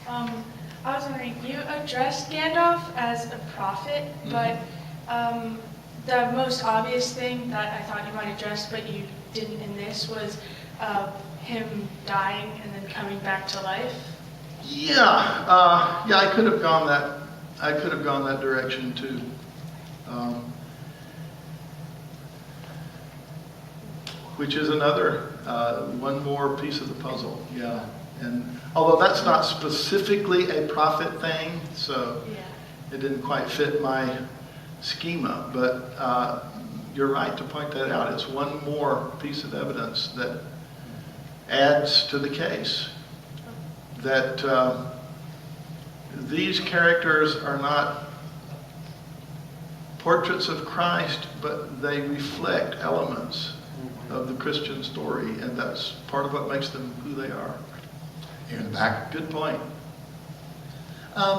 I was wondering, you addressed Gandalf as a prophet, but the most obvious thing that I thought you might address, but you didn't in this, was him dying and then coming back to life. Yeah, I could have gone that. I could have gone that direction too. Which is another one more piece of the puzzle. Yeah, and although that's not specifically a prophet thing, so it didn't quite fit my schema. But you're right to point that out. It's one more piece of evidence that adds to the case that these characters are not portraits of Christ, but they reflect elements of the Christian story, and that's part of what makes them who they are. Here in the back. Good point.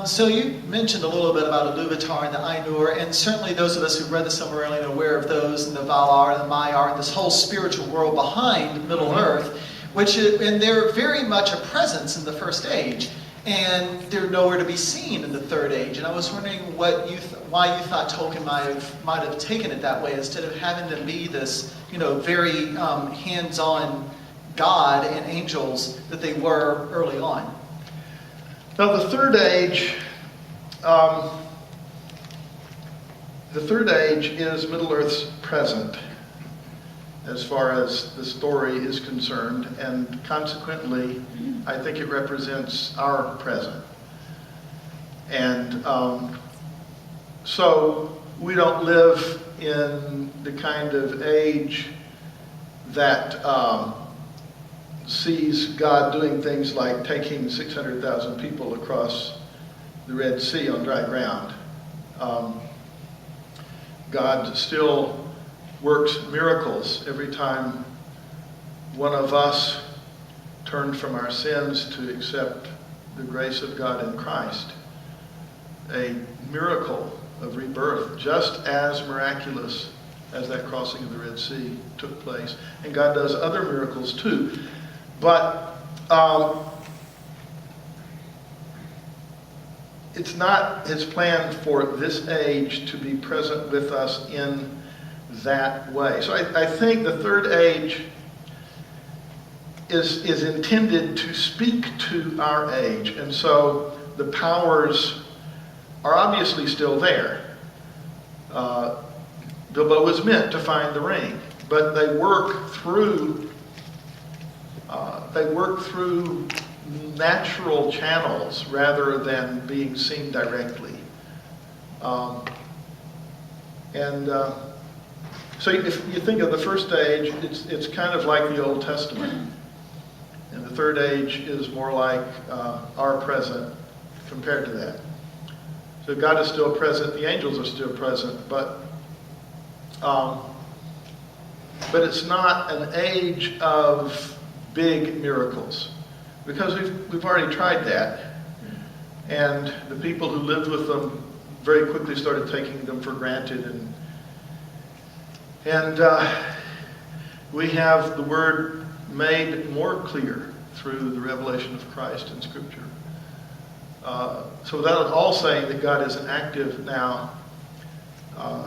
So you mentioned a little bit about Iluvatar and the Ainur, and certainly those of us who've read the Silmarillion are aware of those, and the Valar and the Maiar, and this whole spiritual world behind Middle-earth, and they're very much a presence in the First Age, and they're nowhere to be seen in the Third Age. And I was wondering why you thought Tolkien might have taken it that way, instead of having them be this, very hands-on God and angels that they were early on. Now the Third Age is Middle-earth's present as far as the story is concerned, and consequently I think it represents our present. And so we don't live in the kind of age that sees God doing things like taking 600,000 people across the Red Sea on dry ground. God still works miracles every time one of us turned from our sins to accept the grace of God in Christ. A miracle of rebirth, just as miraculous as that crossing of the Red Sea took place. And God does other miracles too. But it's not his plan for this age to be present with us in that way. So I think the Third Age is intended to speak to our age. And so the powers are obviously still there. Bilbo was meant to find the ring, but they work through natural channels rather than being seen directly. So if you think of the First Age, it's kind of like the Old Testament. And the Third Age is more like our present compared to that. So God is still present, the angels are still present, but it's not an age of big miracles, because we've already tried that, and the people who lived with them very quickly started taking them for granted, and we have the Word made more clear through the revelation of Christ in Scripture. So without at all saying that God isn't active now,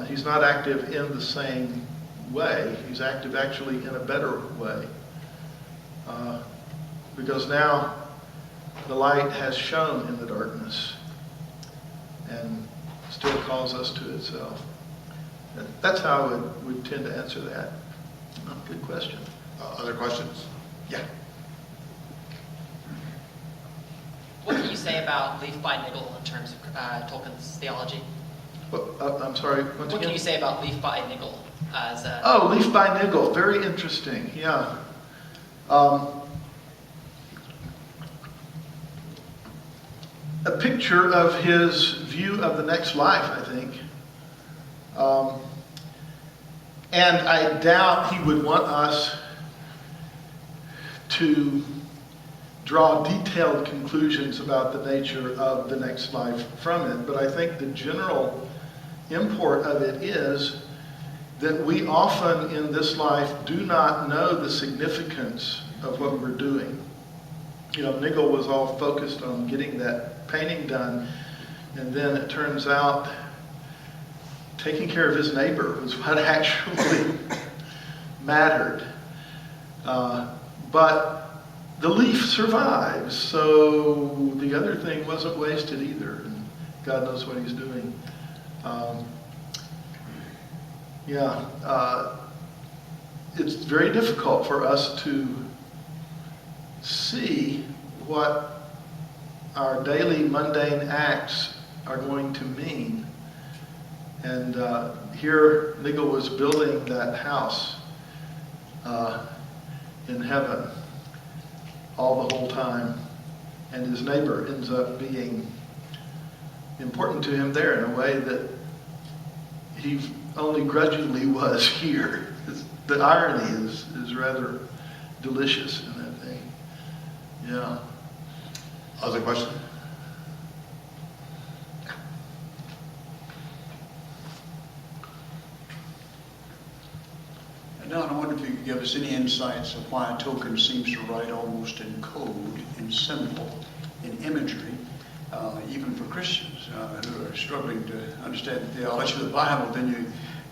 he's not active in the same way. He's active actually in a better way. Because now the light has shone in the darkness and still calls us to itself. That's how I would tend to answer that. Good question. Other questions? Yeah. What can you say about leaf by niggle in terms of Tolkien's theology? I'm sorry, once What again? can you say about leaf by niggle as a... Oh, leaf by niggle. Very interesting. Yeah. A picture of his view of the next life, I think. And I doubt he would want us to draw detailed conclusions about the nature of the next life from it. But I think the general import of it is that we often in this life do not know the significance of what we're doing. You know, Nigel was all focused on getting that painting done, and then it turns out taking care of his neighbor was what actually mattered. But the leaf survives, so the other thing wasn't wasted either, and God knows what he's doing. It's very difficult for us to see what our daily mundane acts are going to mean. And here Nigel was building that house in heaven all the whole time, and his neighbor ends up being important to him there in a way that he only grudgingly was here. The irony is rather delicious in that thing. Yeah. Other question? Don, I wonder if you could give us any insights of why Tolkien seems to write almost in code, in symbol, in imagery, even for Christians who are struggling to understand the theology of the Bible. Then you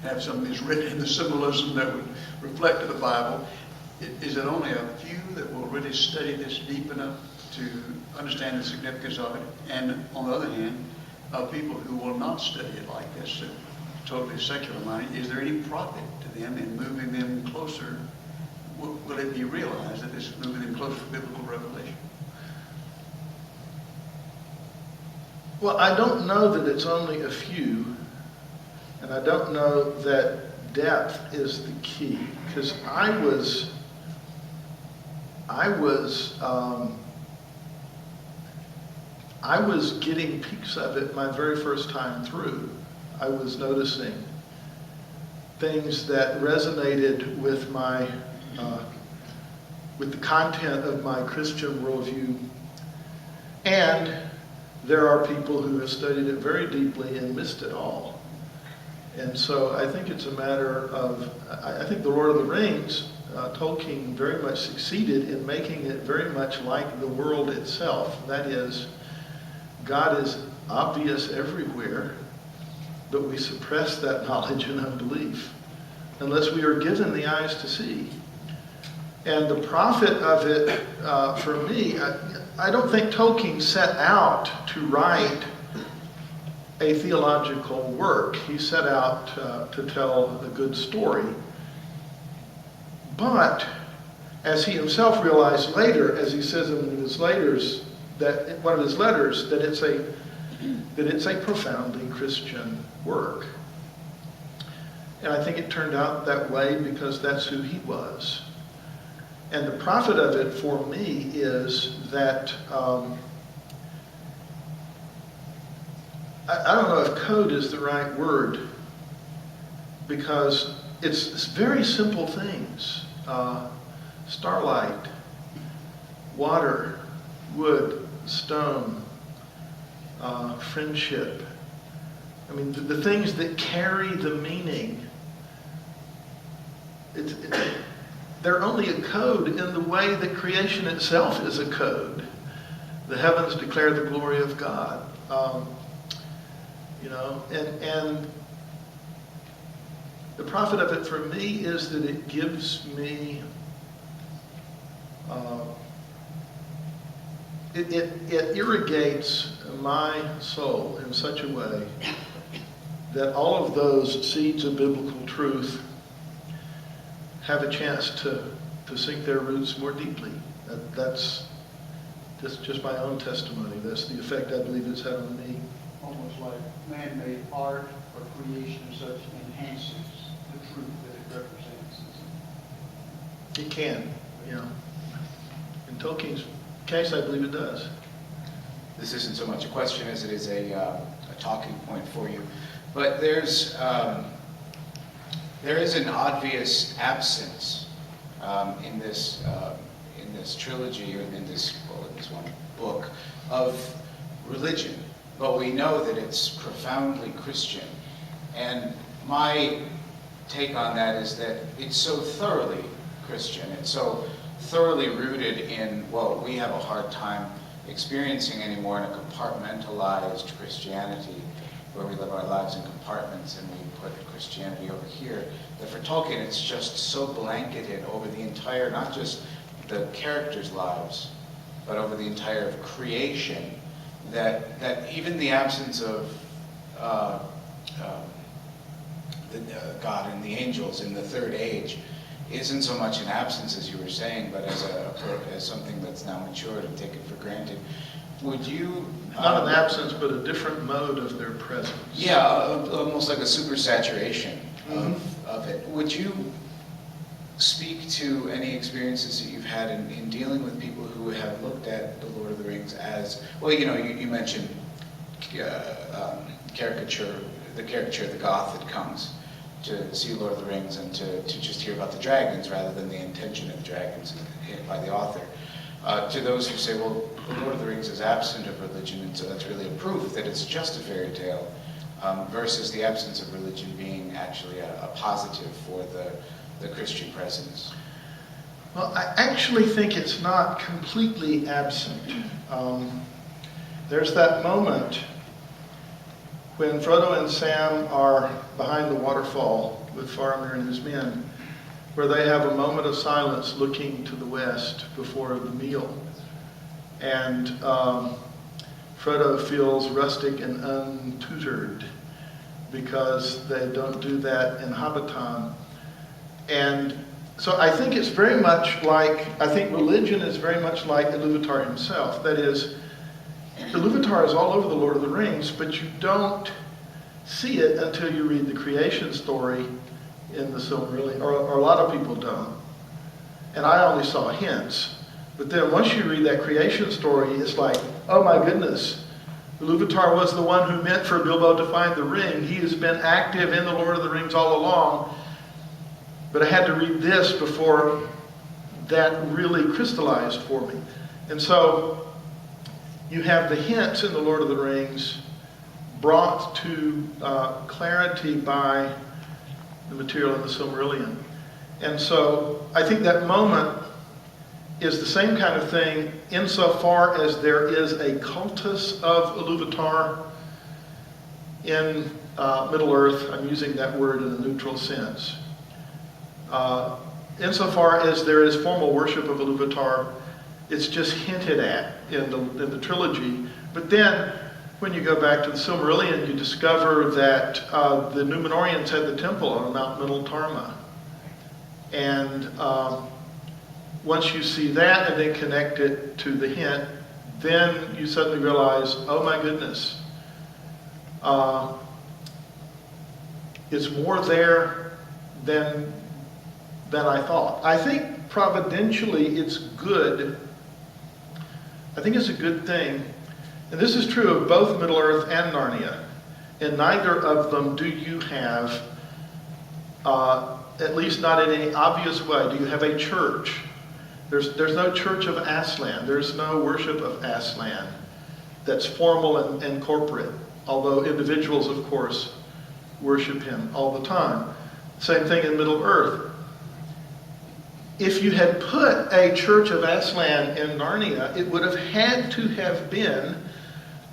have something that's written in the symbolism that would reflect the Bible. Is it only a few that will really study this deep enough to understand the significance of it? And on the other hand, people who will not study it like this, totally secular minded, is there any profit to them in moving them closer? Will it be realized that this is moving them closer to biblical revelation? Well, I don't know that it's only a few, and I don't know that depth is the key, because I was getting peeks of it my very first time through. I was noticing things that resonated with my, with the content of my Christian worldview. And there are people who have studied it very deeply and missed it all. And so I think it's a matter of, I think the Lord of the Rings, Tolkien very much succeeded in making it very much like the world itself. That is, God is obvious everywhere, but we suppress that knowledge in unbelief unless we are given the eyes to see. And the profit of it, for me, I don't think Tolkien set out to write a theological work. He set out to tell a good story. But as he himself realized later, as he says in his letters, that one of his letters, that it's a profoundly Christian work. And I think it turned out that way because that's who he was. And the profit of it for me is that I don't know if code is the right word, because it's very simple things. Starlight, water, wood, stone, friendship. I mean, the things that carry the meaning, they're only a code in the way that creation itself is a code. The heavens declare the glory of God. And the profit of it for me is that it gives me, it irrigates my soul in such a way that all of those seeds of biblical truth have a chance to sink their roots more deeply. That's just my own testimony. That's the effect I believe it's had on me. Almost like man-made art or creation as such enhances the truth that it represents. It can, yeah. In Tolkien's case, I believe it does. This isn't so much a question as it is a talking point for you. But there is an obvious absence in this trilogy, or in this one book, of religion. But we know that it's profoundly Christian. And my take on that is that it's so thoroughly Christian, it's so thoroughly rooted in what we have a hard time experiencing anymore in a compartmentalized Christianity, where we live our lives in compartments and we put Christianity over here, that for Tolkien it's just so blanketed over the entire, not just the characters' lives, but over the entire creation, that even the absence of God and the angels in the third age isn't so much an absence, as you were saying, but as something that's now matured and taken for granted. Would you... Not an absence, but a different mode of their presence. Yeah, almost like a supersaturation of it. Would you speak to any experiences that you've had in dealing with people who have looked at The Lord of the Rings as... Well, you mentioned caricature, the goth that comes to see Lord of the Rings and to just hear about the dragons rather than the intention of the dragons by the author. To those who say, well, the Lord of the Rings is absent of religion, and so that's really a proof that it's just a fairy tale, versus the absence of religion being actually a positive for the Christian presence. Well, I actually think it's not completely absent. There's that moment when Frodo and Sam are behind the waterfall with Faramir and his men, where they have a moment of silence looking to the west before the meal. And Frodo feels rustic and untutored because they don't do that in Hobbiton. And so I think it's very much like, I think religion is very much like Iluvatar himself. That is, Iluvatar is all over the Lord of the Rings, but you don't see it until you read the creation story in the Silmarillion, or a lot of people don't. And I only saw hints. But then once you read that creation story, it's like, oh my goodness, Iluvatar was the one who meant for Bilbo to find the ring. He has been active in the Lord of the Rings all along. But I had to read this before that really crystallized for me. And so you have the hints in the Lord of the Rings brought to clarity by the material in the Silmarillion. And so I think that moment is the same kind of thing insofar as there is a cultus of Iluvatar in Middle-earth. I'm using that word in a neutral sense. Insofar as there is formal worship of Iluvatar, it's just hinted at in the trilogy. But then, when you go back to the Silmarillion, you discover that the Númenóreans had the temple on Mount Middle-Tarma. And once you see that and then connect it to the hint, then you suddenly realize, oh my goodness, it's more there than I thought. I think providentially it's good. I think it's a good thing. And this is true of both Middle-earth and Narnia. In neither of them do you have, at least not in any obvious way, do you have a church. There's no church of Aslan. There's no worship of Aslan that's formal and corporate, although individuals, of course, worship him all the time. Same thing in Middle-earth. If you had put a church of Aslan in Narnia, it would have had to have been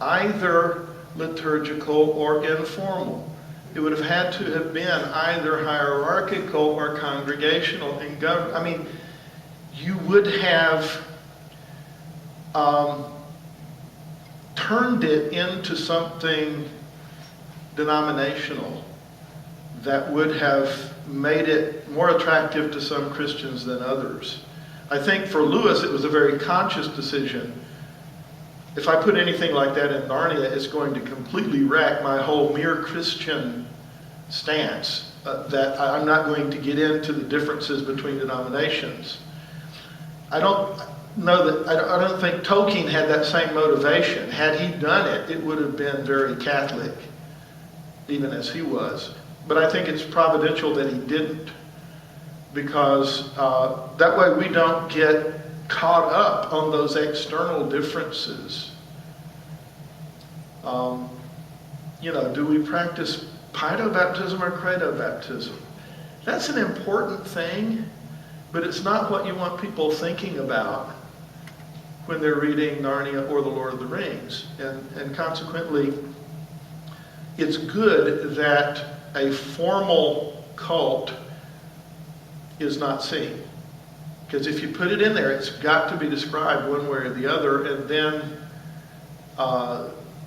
either liturgical or informal. It would have had to have been either hierarchical or congregational in government. I mean, you would have turned it into something denominational that would have made it more attractive to some Christians than others. I think for Lewis it was a very conscious decision. If I put anything like that in Narnia, it's going to completely wreck my whole mere Christian stance, that I'm not going to get into the differences between denominations. I don't think Tolkien had that same motivation. Had he done it, it would have been very Catholic, even as he was. But I think it's providential that he didn't, because that way we don't get caught up on those external differences. Do we practice paedobaptism or credobaptism. That's an important thing, but it's not what you want people thinking about when they're reading Narnia or The Lord of the Rings. And consequently, it's good that a formal cult is not seen. Because if you put it in there, it's got to be described one way or the other, and then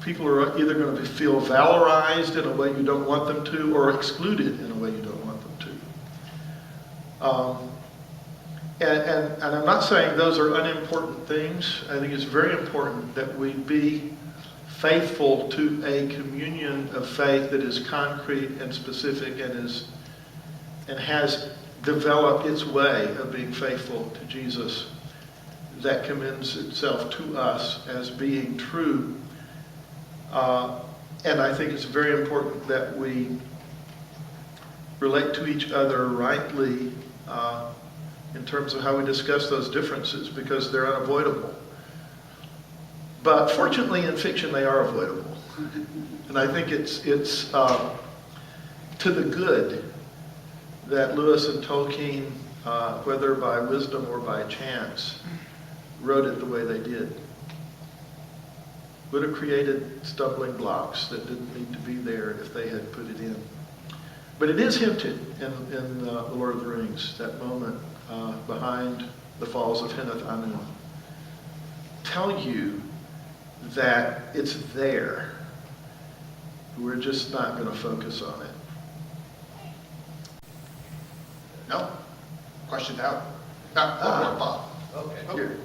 people are either going to feel valorized in a way you don't want them to, or excluded in a way you don't want them to. And I'm not saying those are unimportant things. I think it's very important that we be faithful to a communion of faith that is concrete and specific and has developed its way of being faithful to Jesus, that commends itself to us as being true. And I think it's very important that we relate to each other rightly in terms of how we discuss those differences, because they're unavoidable. But fortunately in fiction they are avoidable. And I think it's to the good that Lewis and Tolkien, whether by wisdom or by chance, wrote it the way they did. Would have created stumbling blocks that didn't need to be there if they had put it in. But it is hinted in The Lord of the Rings, that moment behind the falls of Hinath Anu. Tell you that it's there. We're just not going to focus on it. No? Question out? No, one more, Bob. Okay. Here.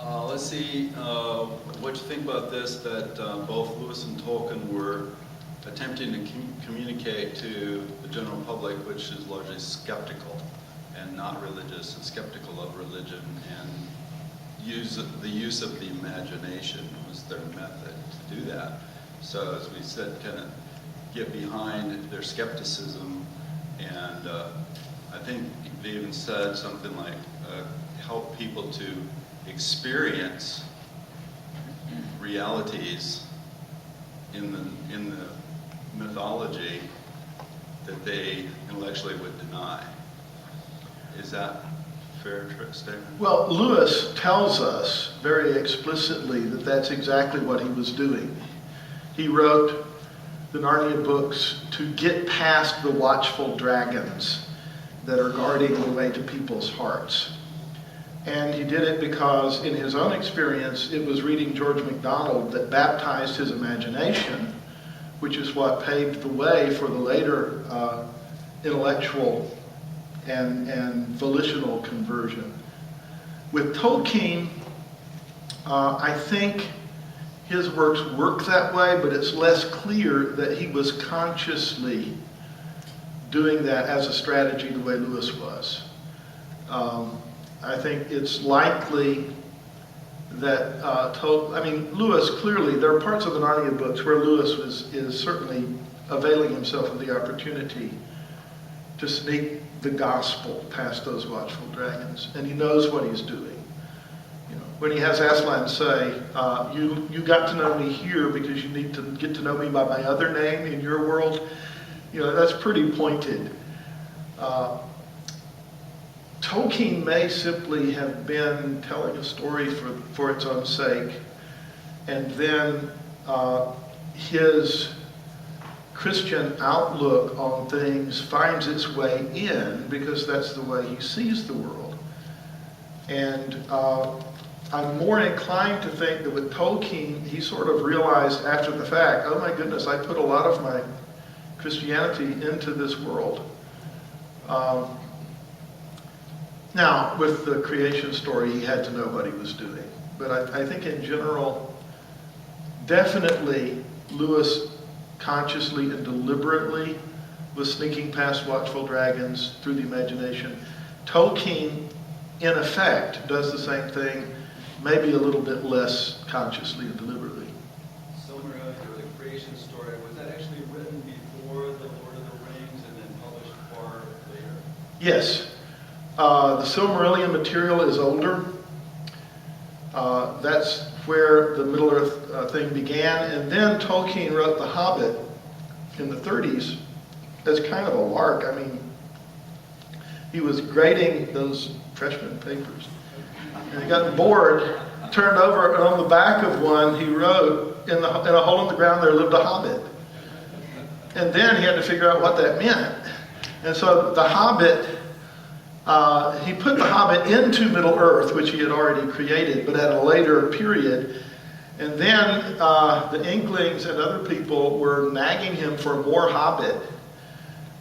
Let's see what you think about this, that both Lewis and Tolkien were attempting to communicate to the general public, which is largely skeptical and not religious, and skeptical of religion, and the use of the imagination was their method to do that. So as we said, kind of get behind their skepticism, and I think they even said something like help people to experience realities in the mythology that they intellectually would deny. Is that a fair statement? Well, Lewis tells us very explicitly that that's exactly what he was doing. He wrote the Narnia books to get past the watchful dragons that are guarding the way to people's hearts. And he did it because, in his own experience, it was reading George MacDonald that baptized his imagination, which is what paved the way for the later intellectual and volitional conversion. With Tolkien, I think his works work that way, but it's less clear that he was consciously doing that as a strategy the way Lewis was. I think it's likely that Lewis clearly, there are parts of the Narnia books where Lewis is certainly availing himself of the opportunity to sneak the gospel past those watchful dragons, and he knows what he's doing. You know, when he has Aslan say, you got to know me here because you need to get to know me by my other name in your world, you know, that's pretty pointed. Tolkien may simply have been telling a story for its own sake, and then his Christian outlook on things finds its way in because that's the way he sees the world. And I'm more inclined to think that with Tolkien, he sort of realized after the fact, oh my goodness, I put a lot of my Christianity into this world. Now, with the creation story, he had to know what he was doing. But I think in general, definitely Lewis consciously and deliberately was sneaking past watchful dragons through the imagination. Tolkien, in effect, does the same thing, maybe a little bit less consciously and deliberately. Silmarillion, or the creation story, was that actually written before The Lord of the Rings and then published far later? Yes. The Silmarillion material is older. That's where the Middle-earth thing began, and then Tolkien wrote The Hobbit in the 30s as kind of a lark. I mean, he was grading those freshman papers, and he got bored, turned over, and on the back of one he wrote, in a hole in the ground there lived a hobbit. And then he had to figure out what that meant. And so The Hobbit, he put The Hobbit into Middle-earth, which he had already created, but at a later period. And then the Inklings and other people were nagging him for more Hobbit.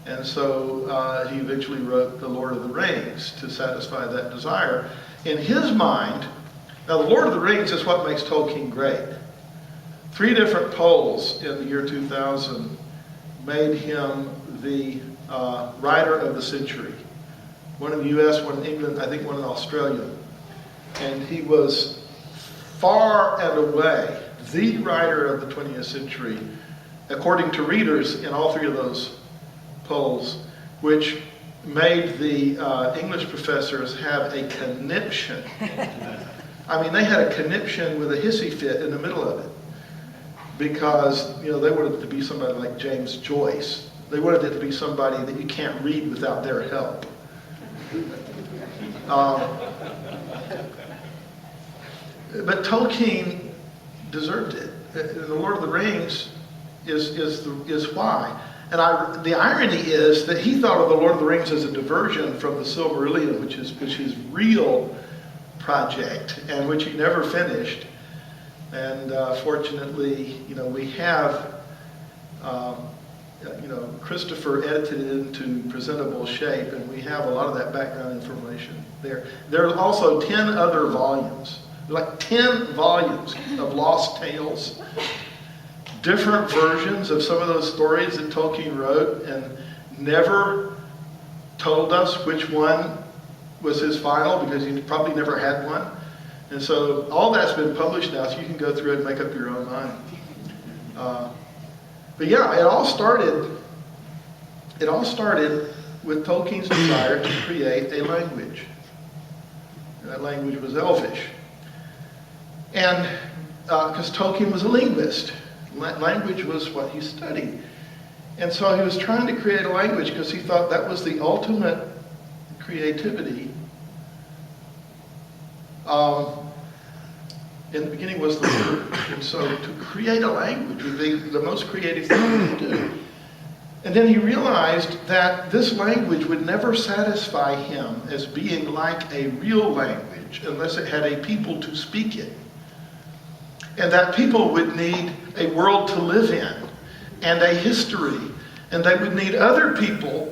And so he eventually wrote The Lord of the Rings to satisfy that desire. In his mind, now The Lord of the Rings is what makes Tolkien great. 3 different polls in the year 2000 made him the writer of the century. One in the US, one in England, I think one in Australia. And he was far and away the writer of the 20th century, according to readers in all 3 of those polls, which made the English professors have a conniption. I mean, they had a conniption with a hissy fit in the middle of it, because they wanted it to be somebody like James Joyce. They wanted it to be somebody that you can't read without their help. But Tolkien deserved it. The Lord of the Rings is why. And the irony is that he thought of the Lord of the Rings as a diversion from the Silmarillion, which is his real project, and which he never finished. And fortunately, we have, Christopher edited it into presentable shape, and we have a lot of that background information there. There are also 10 other volumes, like 10 volumes of lost tales, different versions of some of those stories that Tolkien wrote and never told us which one was his final, because he probably never had one. And so all that's been published now, so you can go through it and make up your own mind. But yeah, it all started with Tolkien's desire to create a language. And that language was Elvish. And because Tolkien was a linguist, language was what he studied. And so he was trying to create a language because he thought that was the ultimate creativity. In the beginning was the Word, and so to create a language would be the most creative thing to do. And then he realized that this language would never satisfy him as being like a real language unless it had a people to speak it. And that people would need a world to live in and a history, and they would need other people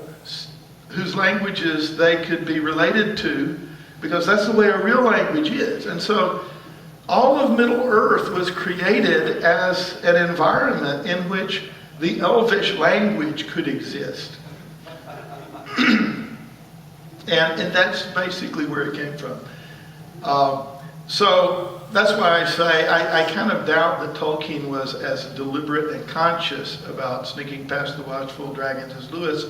whose languages they could be related to, because that's the way a real language is. And so all of Middle-earth was created as an environment in which the Elvish language could exist. and that's basically where it came from. So that's why I say I kind of doubt that Tolkien was as deliberate and conscious about sneaking past the watchful dragons as Lewis,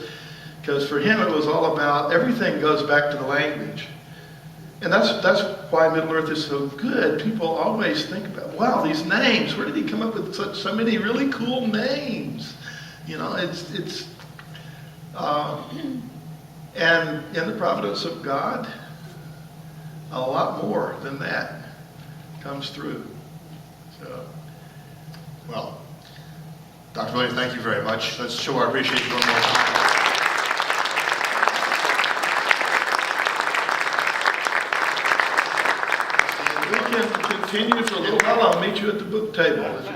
because for him it was all about, everything goes back to the language. And that's why Middle-earth is so good. People always think about, wow, these names, where did he come up with so many really cool names? And in the providence of God, a lot more than that comes through. So, Well, Dr. Williams, thank you very much. Let's show our appreciation one more time. we can continue for a little while. I'll meet you at the book table if you